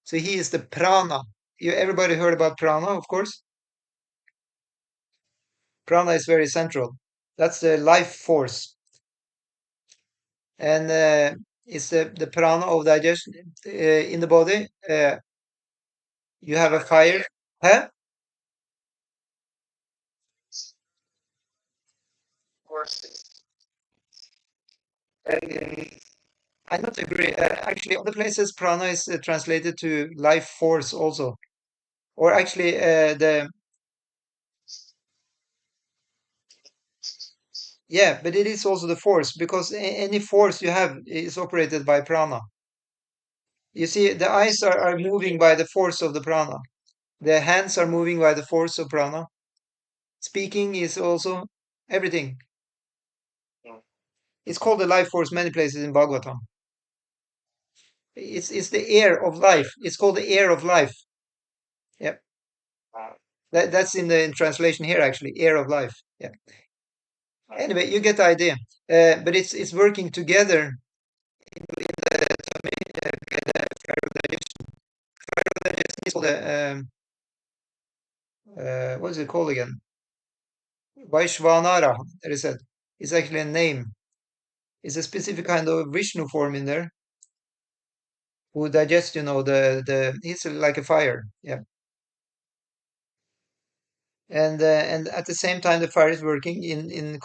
So he is the prana. Everybody heard about prana, of course. Prana is very central. That's the life force, and it's the prana of digestion in the body. You have a fire, huh? And I don't agree. Actually, other places prana is translated to life force also, or actually the yeah, but it is also the force, because any force you have is operated by prana. You see, the eyes are moving by the force of the prana. The hands are moving by the force of prana. Speaking is also everything. It's called the life force many places in Bhagavatam. It's the air of life. It's called the air of life. Yep. That's in translation here actually, air of life. Yeah. Anyway, you get the idea. But it's working together in the tummy, it's called what is it called again? Vaishvanara, that is said. It's actually a name. It's a specific kind of Vishnu form in there who digests, he's like a fire. Yeah. and at the same time the fire is working in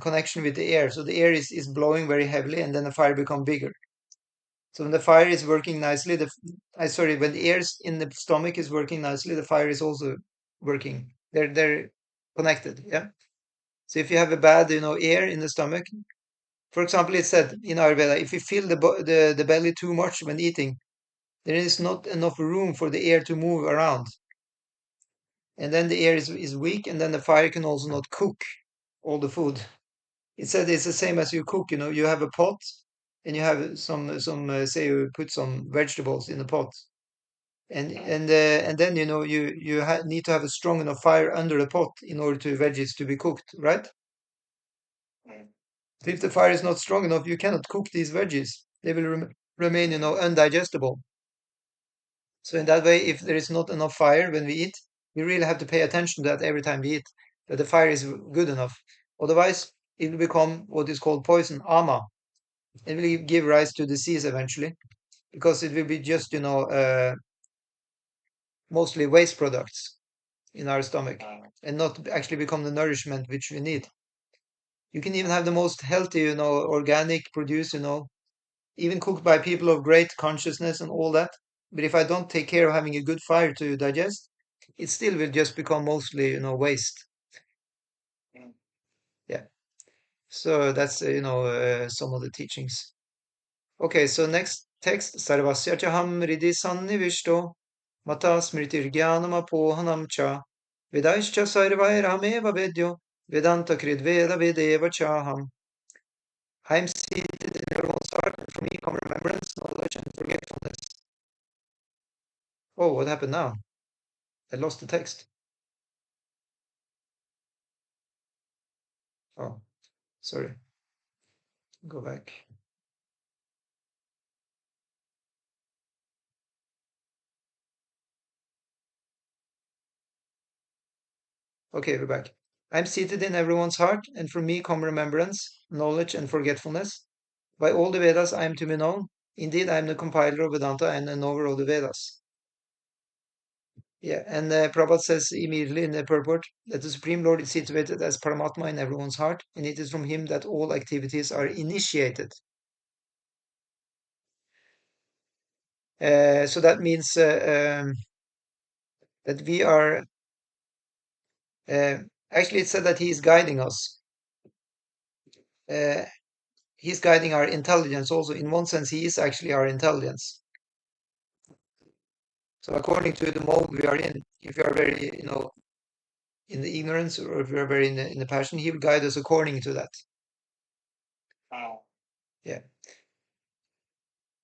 connection with the air. So the air is blowing very heavily, and then the fire becomes bigger. So when the fire is working nicely, when the air in the stomach is working nicely, the fire is also working. They're connected. Yeah. So if you have a bad, air in the stomach, for example, it's said in Ayurveda, if you fill the belly too much when eating, there is not enough room for the air to move around. And then the air is weak, and then the fire can also not cook all the food. It said it's the same as you cook, you have a pot, and you have say you put some vegetables in the pot. And then you need to have a strong enough fire under the pot in order to veggies to be cooked, right? So if the fire is not strong enough, you cannot cook these veggies. They will remain, undigestible. So in that way, if there is not enough fire when we eat, we really have to pay attention to that every time we eat, that the fire is good enough. Otherwise, it will become what is called poison, ama. It will give rise to disease eventually, because it will be just, mostly waste products in our stomach, and not actually become the nourishment which we need. You can even have the most healthy, organic produce, even cooked by people of great consciousness and all that. But if I don't take care of having a good fire to digest, it still will just become mostly, waste. Yeah. So that's, some of the teachings. Okay, so next text, Sarvasya chaham ridi sannivishto, mata smritir jnanam apohanam cha, vedaischa sarvairameva vedyo, vedanta krid veda vedeva chaham. I am seated in everyone's heart, and from me come remembrance, knowledge, and forgetfulness. Oh, what happened now? I lost the text. Oh, sorry. Go back. Okay, we're back. I'm seated in everyone's heart, and from me come remembrance, knowledge, and forgetfulness. By all the Vedas I am to be known. Indeed, I am the compiler of Vedanta and the knower of the Vedas. Yeah, and Prabhupada says immediately in the purport that the Supreme Lord is situated as Paramatma in everyone's heart, and it is from him that all activities are initiated. So that means that we are, actually it said that he is guiding us. He's guiding our intelligence also. In one sense, he is actually our intelligence. So according to the mode we are in, if we are very, in the ignorance, or if we are very in the passion, he will guide us according to that. Yeah.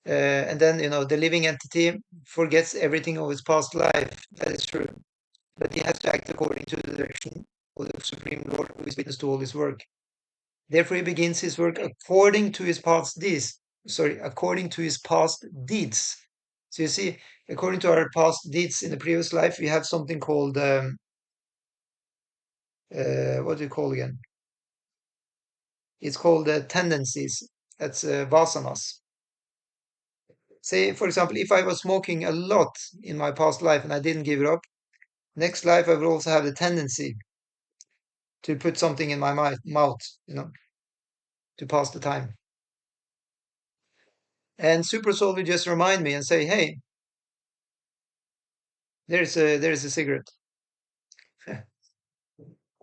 And then, the living entity forgets everything of his past life. That is true. But he has to act according to the direction of the Supreme Lord, who is witness to all his work. Therefore, he begins his work according to his past deeds. According to his past deeds. So you see, according to our past deeds in the previous life, we have something called, what do you call again? It's called tendencies. That's vasanas. Say, for example, if I was smoking a lot in my past life and I didn't give it up, next life I will also have the tendency to put something in my mouth, to pass the time. And Super Soul will just remind me and say, hey, there's a cigarette.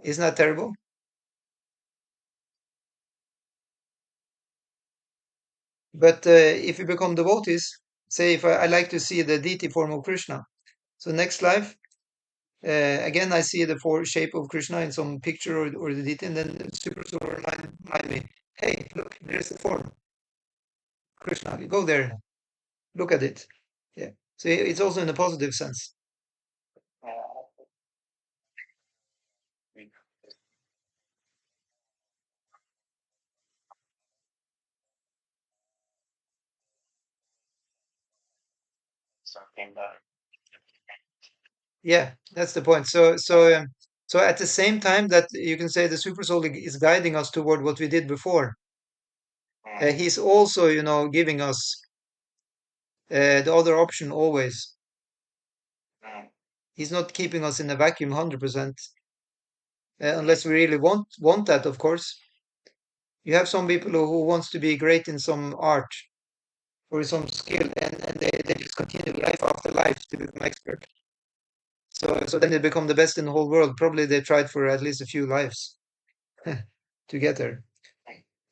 Isn't that terrible? But if you become devotees, say if I like to see the deity form of Krishna, so next life, again I see the shape of Krishna in some picture or the deity, and then Super Soul will remind me, hey, look, there's the form, Krishna. You go there, look at it. Yeah. So it's also in a positive sense. Yeah, that's the point. So at the same time that you can say the super soul is guiding us toward what we did before, he's also, giving us the other option always. He's not keeping us in a vacuum 100%. unless we really want that, of course. You have some people who wants to be great in some art or some skill, and they just continue life after life to become expert. So then they become the best in the whole world. Probably they tried for at least a few lives to get there.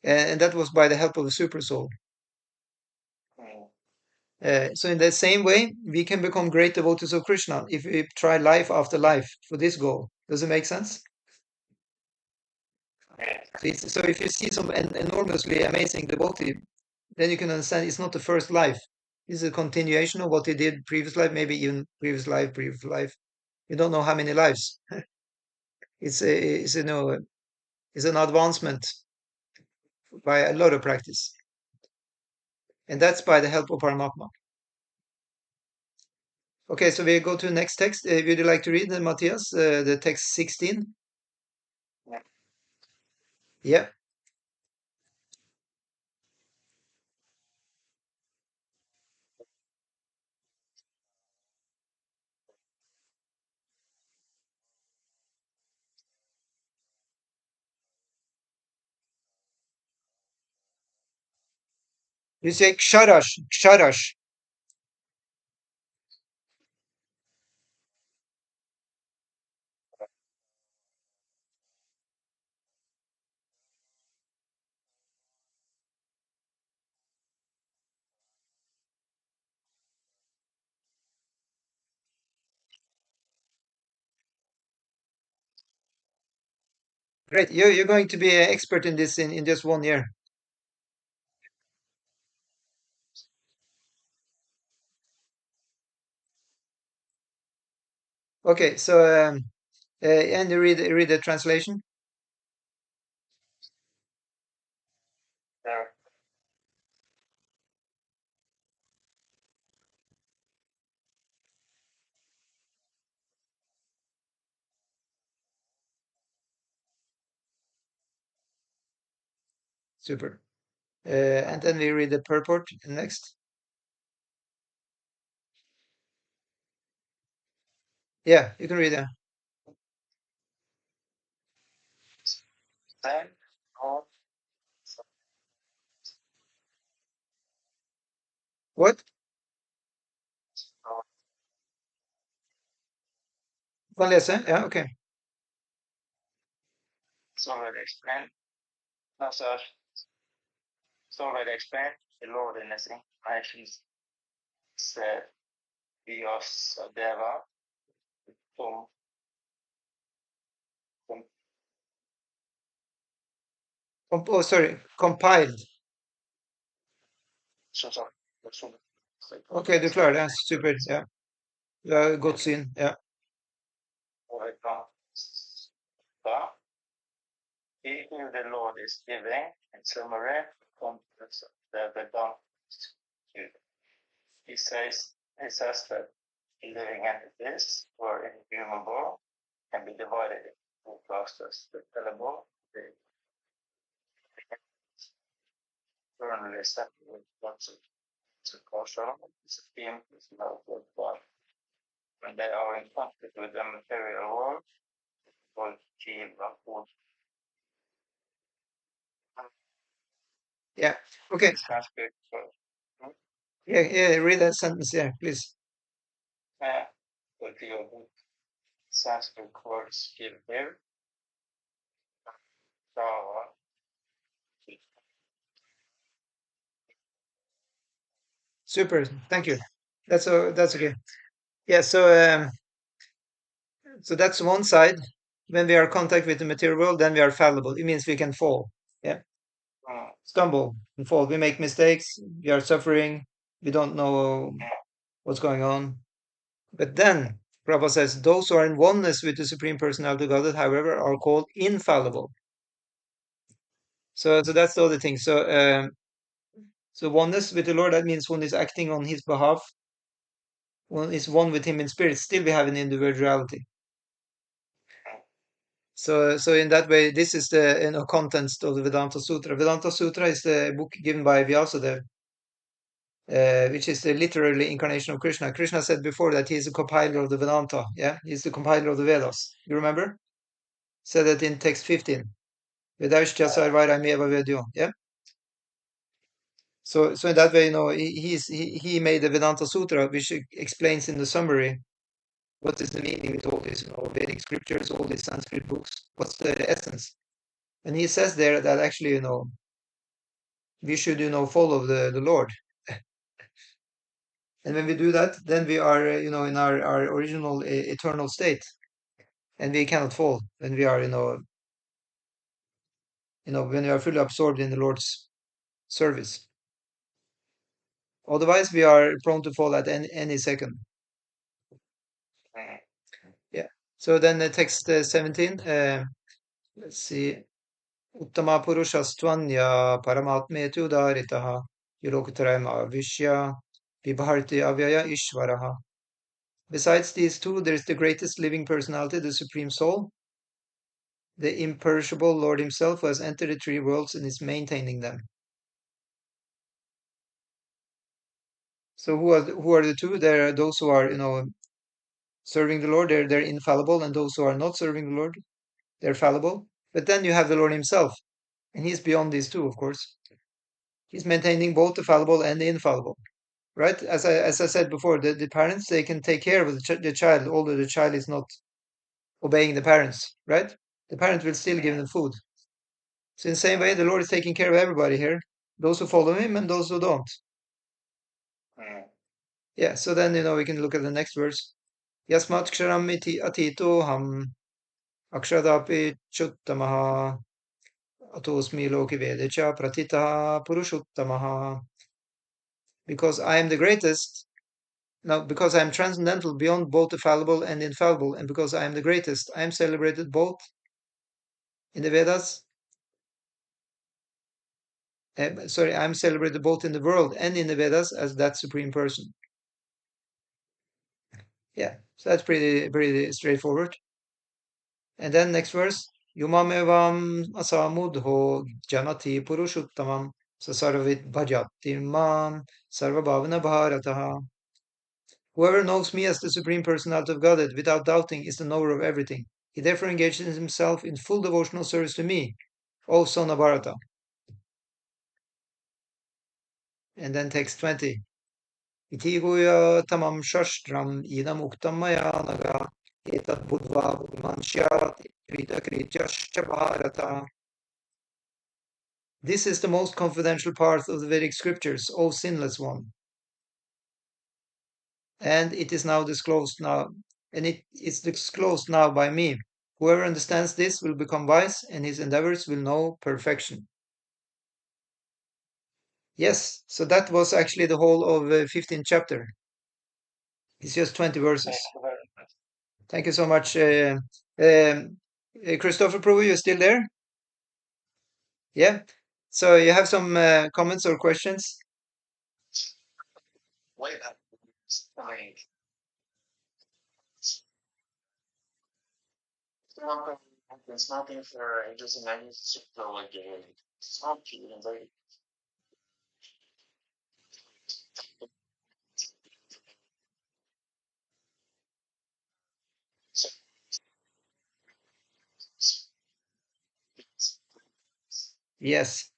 And that was by the help of a super soul. So in the same way, we can become great devotees of Krishna if we try life after life for this goal. Does it make sense? So if you see some enormously amazing devotee, then you can understand it's not the first life. It's a continuation of what he did previous life, maybe even previous life, previous life. You don't know how many lives. It's it's an advancement by a lot of practice, and that's by the help of Paramatma. Okay, so we go to the next text. Would you like to read, Matthias, the text 16? Yeah. You say ksharash, ksharash. Great. You're going to be an expert in this in just 1 year. Okay, so and you read the translation. There, Super. And then we read the purport next. Yeah, you can read that. then, all, so, What? so, Kan läsa? Ja, okej. so already explained. No, sir. So already explained. The Lord in His incarnations said, Dios Deva, whom, whom, Oh, sorry. Compiled. sorry, whom, Okej, du klarar det. Super. Ja. Du har gått syn. Ja. But he who the Lord is giving in summary comes the Vedanta. He says that living entities who are inhumanable can be divided into two clusters: the fallible, the eternally separate concept of causal, is a theme is not worthwhile. When they are in conflict with the material world, called Jiva or Yeah. Okay. Sanskrit word. Yeah, read that sentence. Yeah, please. With your Sanskrit words give here, Java, Super. Thank you. That's okay. Yeah, so that's one side. When we are in contact with the material world, then we are fallible. It means we can fall. Yeah. Stumble and fall. We make mistakes. We are suffering. We don't know what's going on. But then Prabhupada says those who are in oneness with the Supreme Personality of Godhead, however, are called infallible. So that's the other thing. So oneness with the Lord, that means one is acting on his behalf, one is one with him in spirit. Still we have an individuality. So in that way, this is the contents of the Vedanta Sutra. Vedanta Sutra is the book given by Vyasadeva, which is the literally incarnation of Krishna. Krishna said before that he is a compiler of the Vedanta. Yeah, he's the compiler of the Vedas. You remember? said that in text 15. Vedaishcha sarvaira meva vedyo. Yeah. So in that way, he made the Vedanta Sutra, which explains in the summary what is the meaning with all these, Vedic scriptures, all these Sanskrit books. What's the essence? And he says there that actually, we should, follow the Lord. And when we do that, then we are, in our original eternal state, and we cannot fall when we are, when we are fully absorbed in the Lord's service. Otherwise, we are prone to fall at any second. Yeah. So then text 17. Let's see. Uttama purushastvanya paramatmeti udaritaha yulokutarama vishya vibharti avyaya ishvaraha. Besides these two, there is the greatest living personality, the Supreme Soul, the imperishable Lord Himself, who has entered the three worlds and is maintaining them. So who are the two? There are those who are, serving the Lord. They're infallible, and those who are not serving the Lord, they're fallible. But then you have the Lord Himself, and He's beyond these two, of course. He's maintaining both the fallible and the infallible. Right? As I said before, the parents, they can take care of the child, although the child is not obeying the parents, right? The parent will still give them food. So in the same way, the Lord is taking care of everybody here, those who follow Him and those who don't. Yeah, so then, we can look at the next verse. Yasmat ksharam iti atito ham akshadapi chuttamaha atosmi loki vedecha pratita purushuttamaha. Because I am the greatest, now, because I am transcendental beyond both the fallible and infallible, and because I am the greatest, I am celebrated both in the Vedas. I am celebrated both in the world and in the Vedas as that supreme person. Yeah, so that's pretty straightforward. And then next verse, Yumamevam asamudho janati purushuttamam sasarvit bhajati mam sarvabhavana bharataha. Whoever knows me as the Supreme Personality of Godhead without doubting is the knower of everything. He therefore engages himself in full devotional service to me, O son of Bharata. And then text 20. Iti guya tamam shastram idam uktam maya naga etat budva buddhimanshyat krita krityascha bharata. This is the most confidential part of the Vedic scriptures, O sinless one. And it is now disclosed now, and it is disclosed now by me. Whoever understands this will become wise, and his endeavors will know perfection. Yes, so that was actually the whole of 15th chapter. It's just 20 verses. Thank you so much. Christopher Prue, you still there? Yeah. So you have some comments or questions? Wait, it's nothing for just a manuscript like it's not cute and very Yes.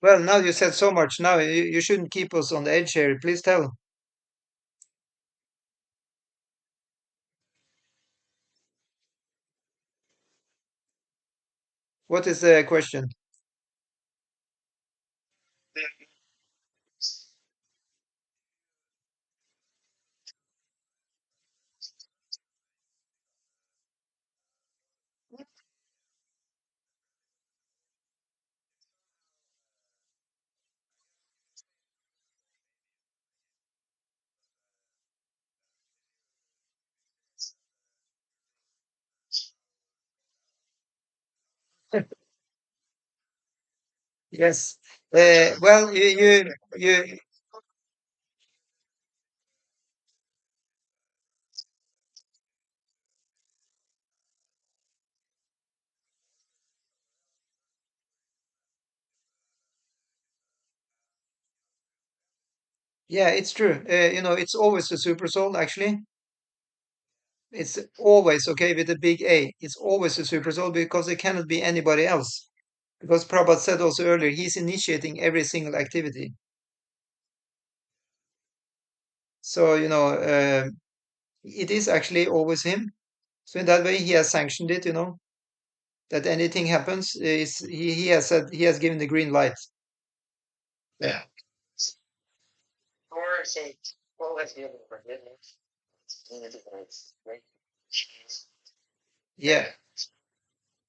Well, now you said so much. Now you shouldn't keep us on the edge here. Please tell. What is the question? Yes. Well, you Yeah, it's true. It's always the super soul, actually. It's always, okay, with a big A. It's always the super soul because it cannot be anybody else. Because Prabhupada said also earlier, he's initiating every single activity. So, it is actually always him. So in that way, he has sanctioned it, that anything happens, is he has said, he has given the green light. Yeah. Or say, always giving forgiveness. It's great. Yeah.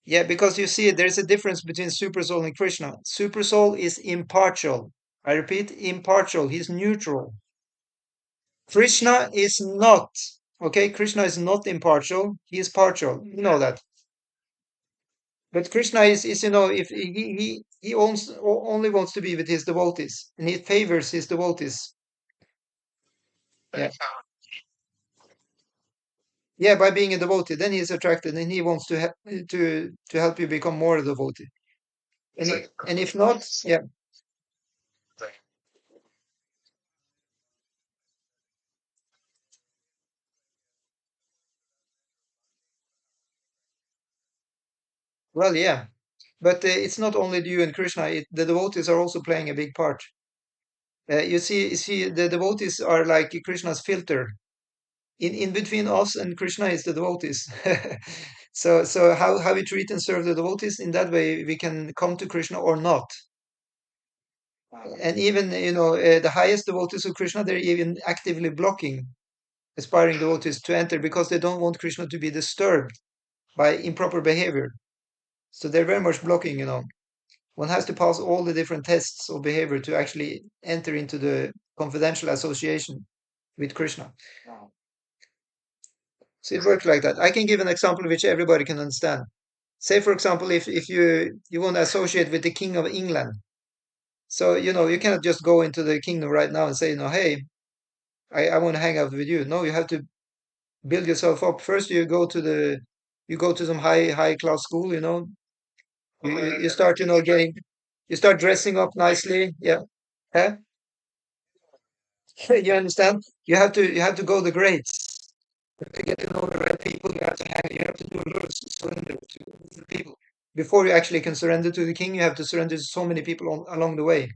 Yeah, because you see, there's a difference between super soul and Krishna. Super soul is impartial. I repeat, impartial. He's neutral. Krishna is not. Okay, Krishna is not impartial. He is partial. You know that. But Krishna is if he only wants to be with his devotees, and he favors his devotees. Yeah, yeah. By being a devotee, then he is attracted, and he wants to help you become more a devotee. And if not, yeah. Well, yeah. But it's not only you and Krishna. The devotees are also playing a big part. You see, the devotees are like Krishna's filter. In between us and Krishna is the devotees. So how we treat and serve the devotees, in that way we can come to Krishna or not. And even the highest devotees of Krishna, they're even actively blocking aspiring devotees to enter because they don't want Krishna to be disturbed by improper behavior. So they're very much blocking. One has to pass all the different tests of behavior to actually enter into the confidential association with Krishna. So it works like that. I can give an example which everybody can understand. Say, for example, if you want to associate with the King of England, so you cannot just go into the kingdom right now and say, hey, I want to hang out with you. No, you have to build yourself up. First, you go to some high class school. You start you start dressing up nicely. Yeah, huh? You understand? You have to go the grades. To get to know the right people, you have to do a lot of surrender to the people. Before you actually can surrender to the king, you have to surrender to so many people along the way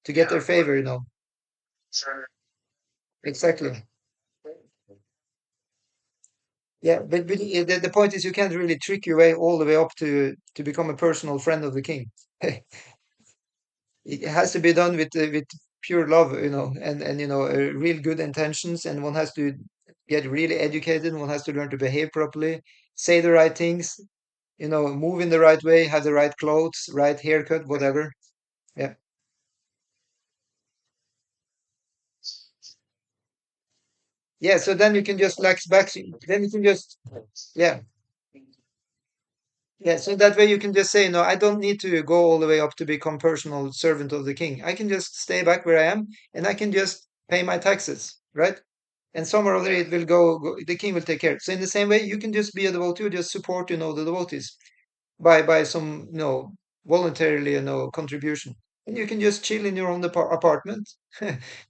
to get their favor, Sure. Exactly. Yeah, but the point is you can't really trick your way all the way up to become a personal friend of the king. It has to be done with pure love, and real good intentions, and one has to get really educated, one has to learn to behave properly, say the right things, move in the right way, have the right clothes, right haircut, whatever. Yeah. Yeah, so then you can just lax back. Then you can just, yeah. Yeah, so that way you can just say, no, I don't need to go all the way up to become personal servant of the king. I can just stay back where I am and I can just pay my taxes, right? And somewhere or other it will the king will take care. So in the same way, you can just be a devotee, just support, the devotees by some, voluntarily, contribution. And you can just chill in your own apartment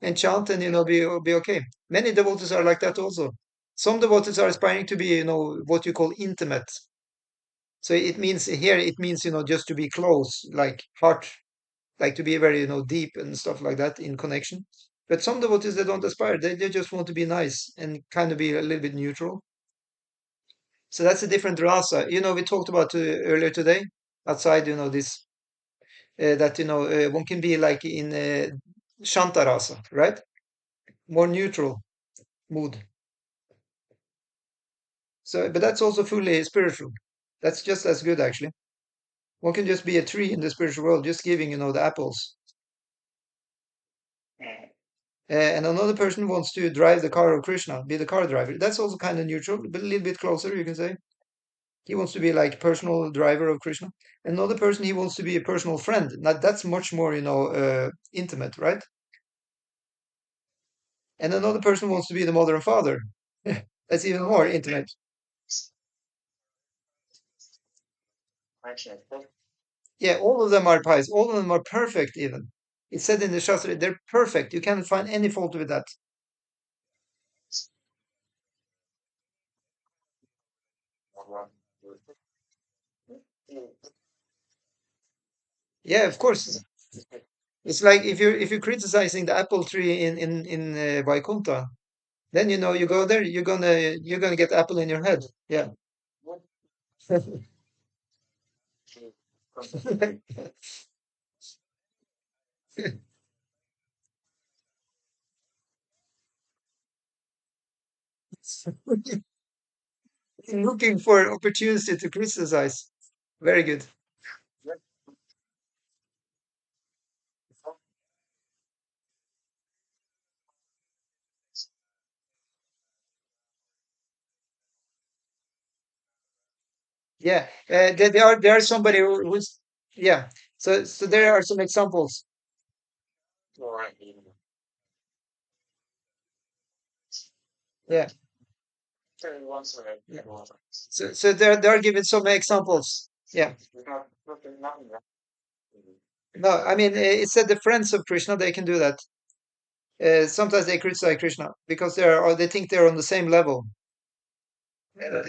and chant and, be okay. Many devotees are like that also. Some devotees are aspiring to be, what you call intimate. So it means, just to be close, like heart, like to be very, deep and stuff like that in connection. But some devotees, they don't aspire. They just want to be nice and kind of be a little bit neutral. So that's a different rasa. We talked about earlier today outside, this that one can be like in Shanta rasa, right? More neutral mood. So, but that's also fully spiritual. That's just as good, actually. One can just be a tree in the spiritual world, just giving, the apples. And another person wants to drive the car of Krishna, be the car driver. That's also kind of neutral, but a little bit closer, you can say. He wants to be like personal driver of Krishna. Another person, he wants to be a personal friend. Now that's much more, intimate, right? And another person wants to be the mother and father. That's even more intimate. Yeah, all of them are pious. All of them are perfect, even. It's said in the Shastra, they're perfect. You cannot find any fault with that. Yeah, of course. It's like if you're criticizing the apple tree in Vaikuntha, then you go there, you're gonna get apple in your head. Yeah. Looking for opportunity to criticize. Very good. Yeah, there are somebody who's yeah. So there are some examples. Yeah. Yeah. So there are given some examples. Yeah. No, I mean it said the friends of Krishna they can do that. Sometimes they criticize Krishna because they think they're on the same level. Uh,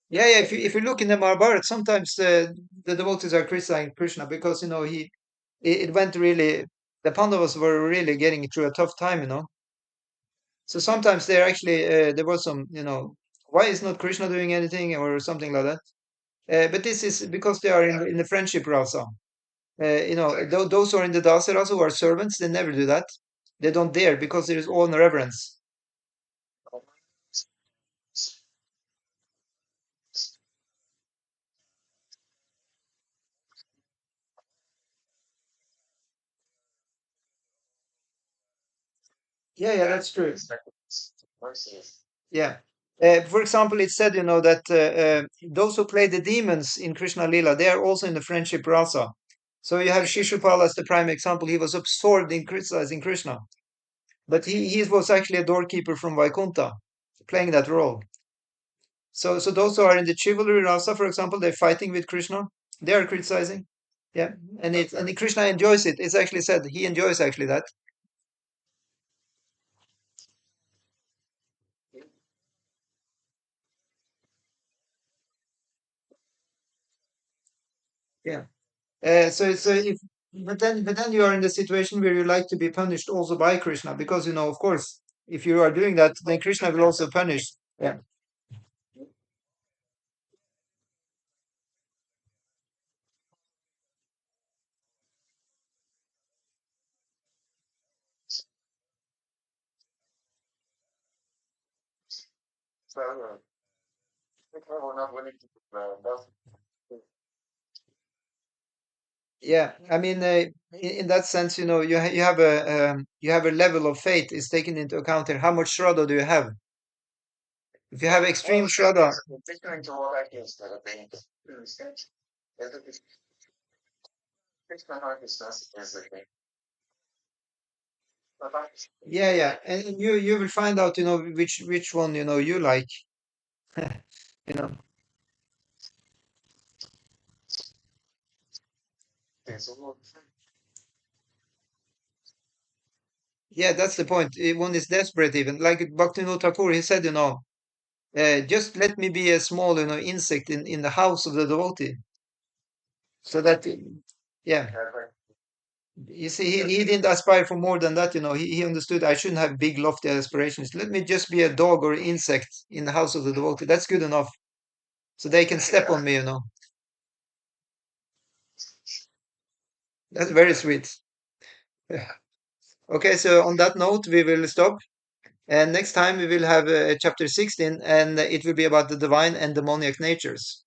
yeah, yeah. If you look in the Mahabharata, sometimes the devotees are criticizing Krishna because it went really. The Pandavas were really getting through a tough time. So sometimes they're actually there was some why is not Krishna doing anything or something like that. But this is because they are in the friendship rasa. Those who are in the dasa rasa who are servants, they never do that. They don't dare because there is all reverence. Yeah, yeah, that's true. Yeah. For example, it said, that those who play the demons in Krishna Lila, they are also in the friendship rasa. So you have Shishupala as the prime example. He was absorbed in criticizing Krishna, but he was actually a doorkeeper from Vaikuntha, playing that role. So those who are in the chivalry rasa, for example, they're fighting with Krishna. They are criticizing. Yeah, and Krishna enjoys it. It's actually said he enjoys actually that. Yeah. So if but then you are in the situation where you like to be punished also by Krishna because of course if you are doing that then Krishna will also punish. Yeah. Yeah. I mean in that sense you have a level of faith is taken into account here. How much shraddha do you have? If you have extreme shraddha, yeah, yeah, and you will find out which one you like. you know yeah, that's the point. One is desperate even like Bhaktivinoda Thakur. He said just let me be a small insect in the house of the devotee so that yeah, you see he didn't aspire for more than that. He understood I shouldn't have big lofty aspirations. Let me just be a dog or insect in the house of the devotee. That's good enough so they can step on me. That's very sweet. Yeah. Okay, so on that note we will stop, and next time we will have chapter 16, and it will be about the divine and demoniac natures.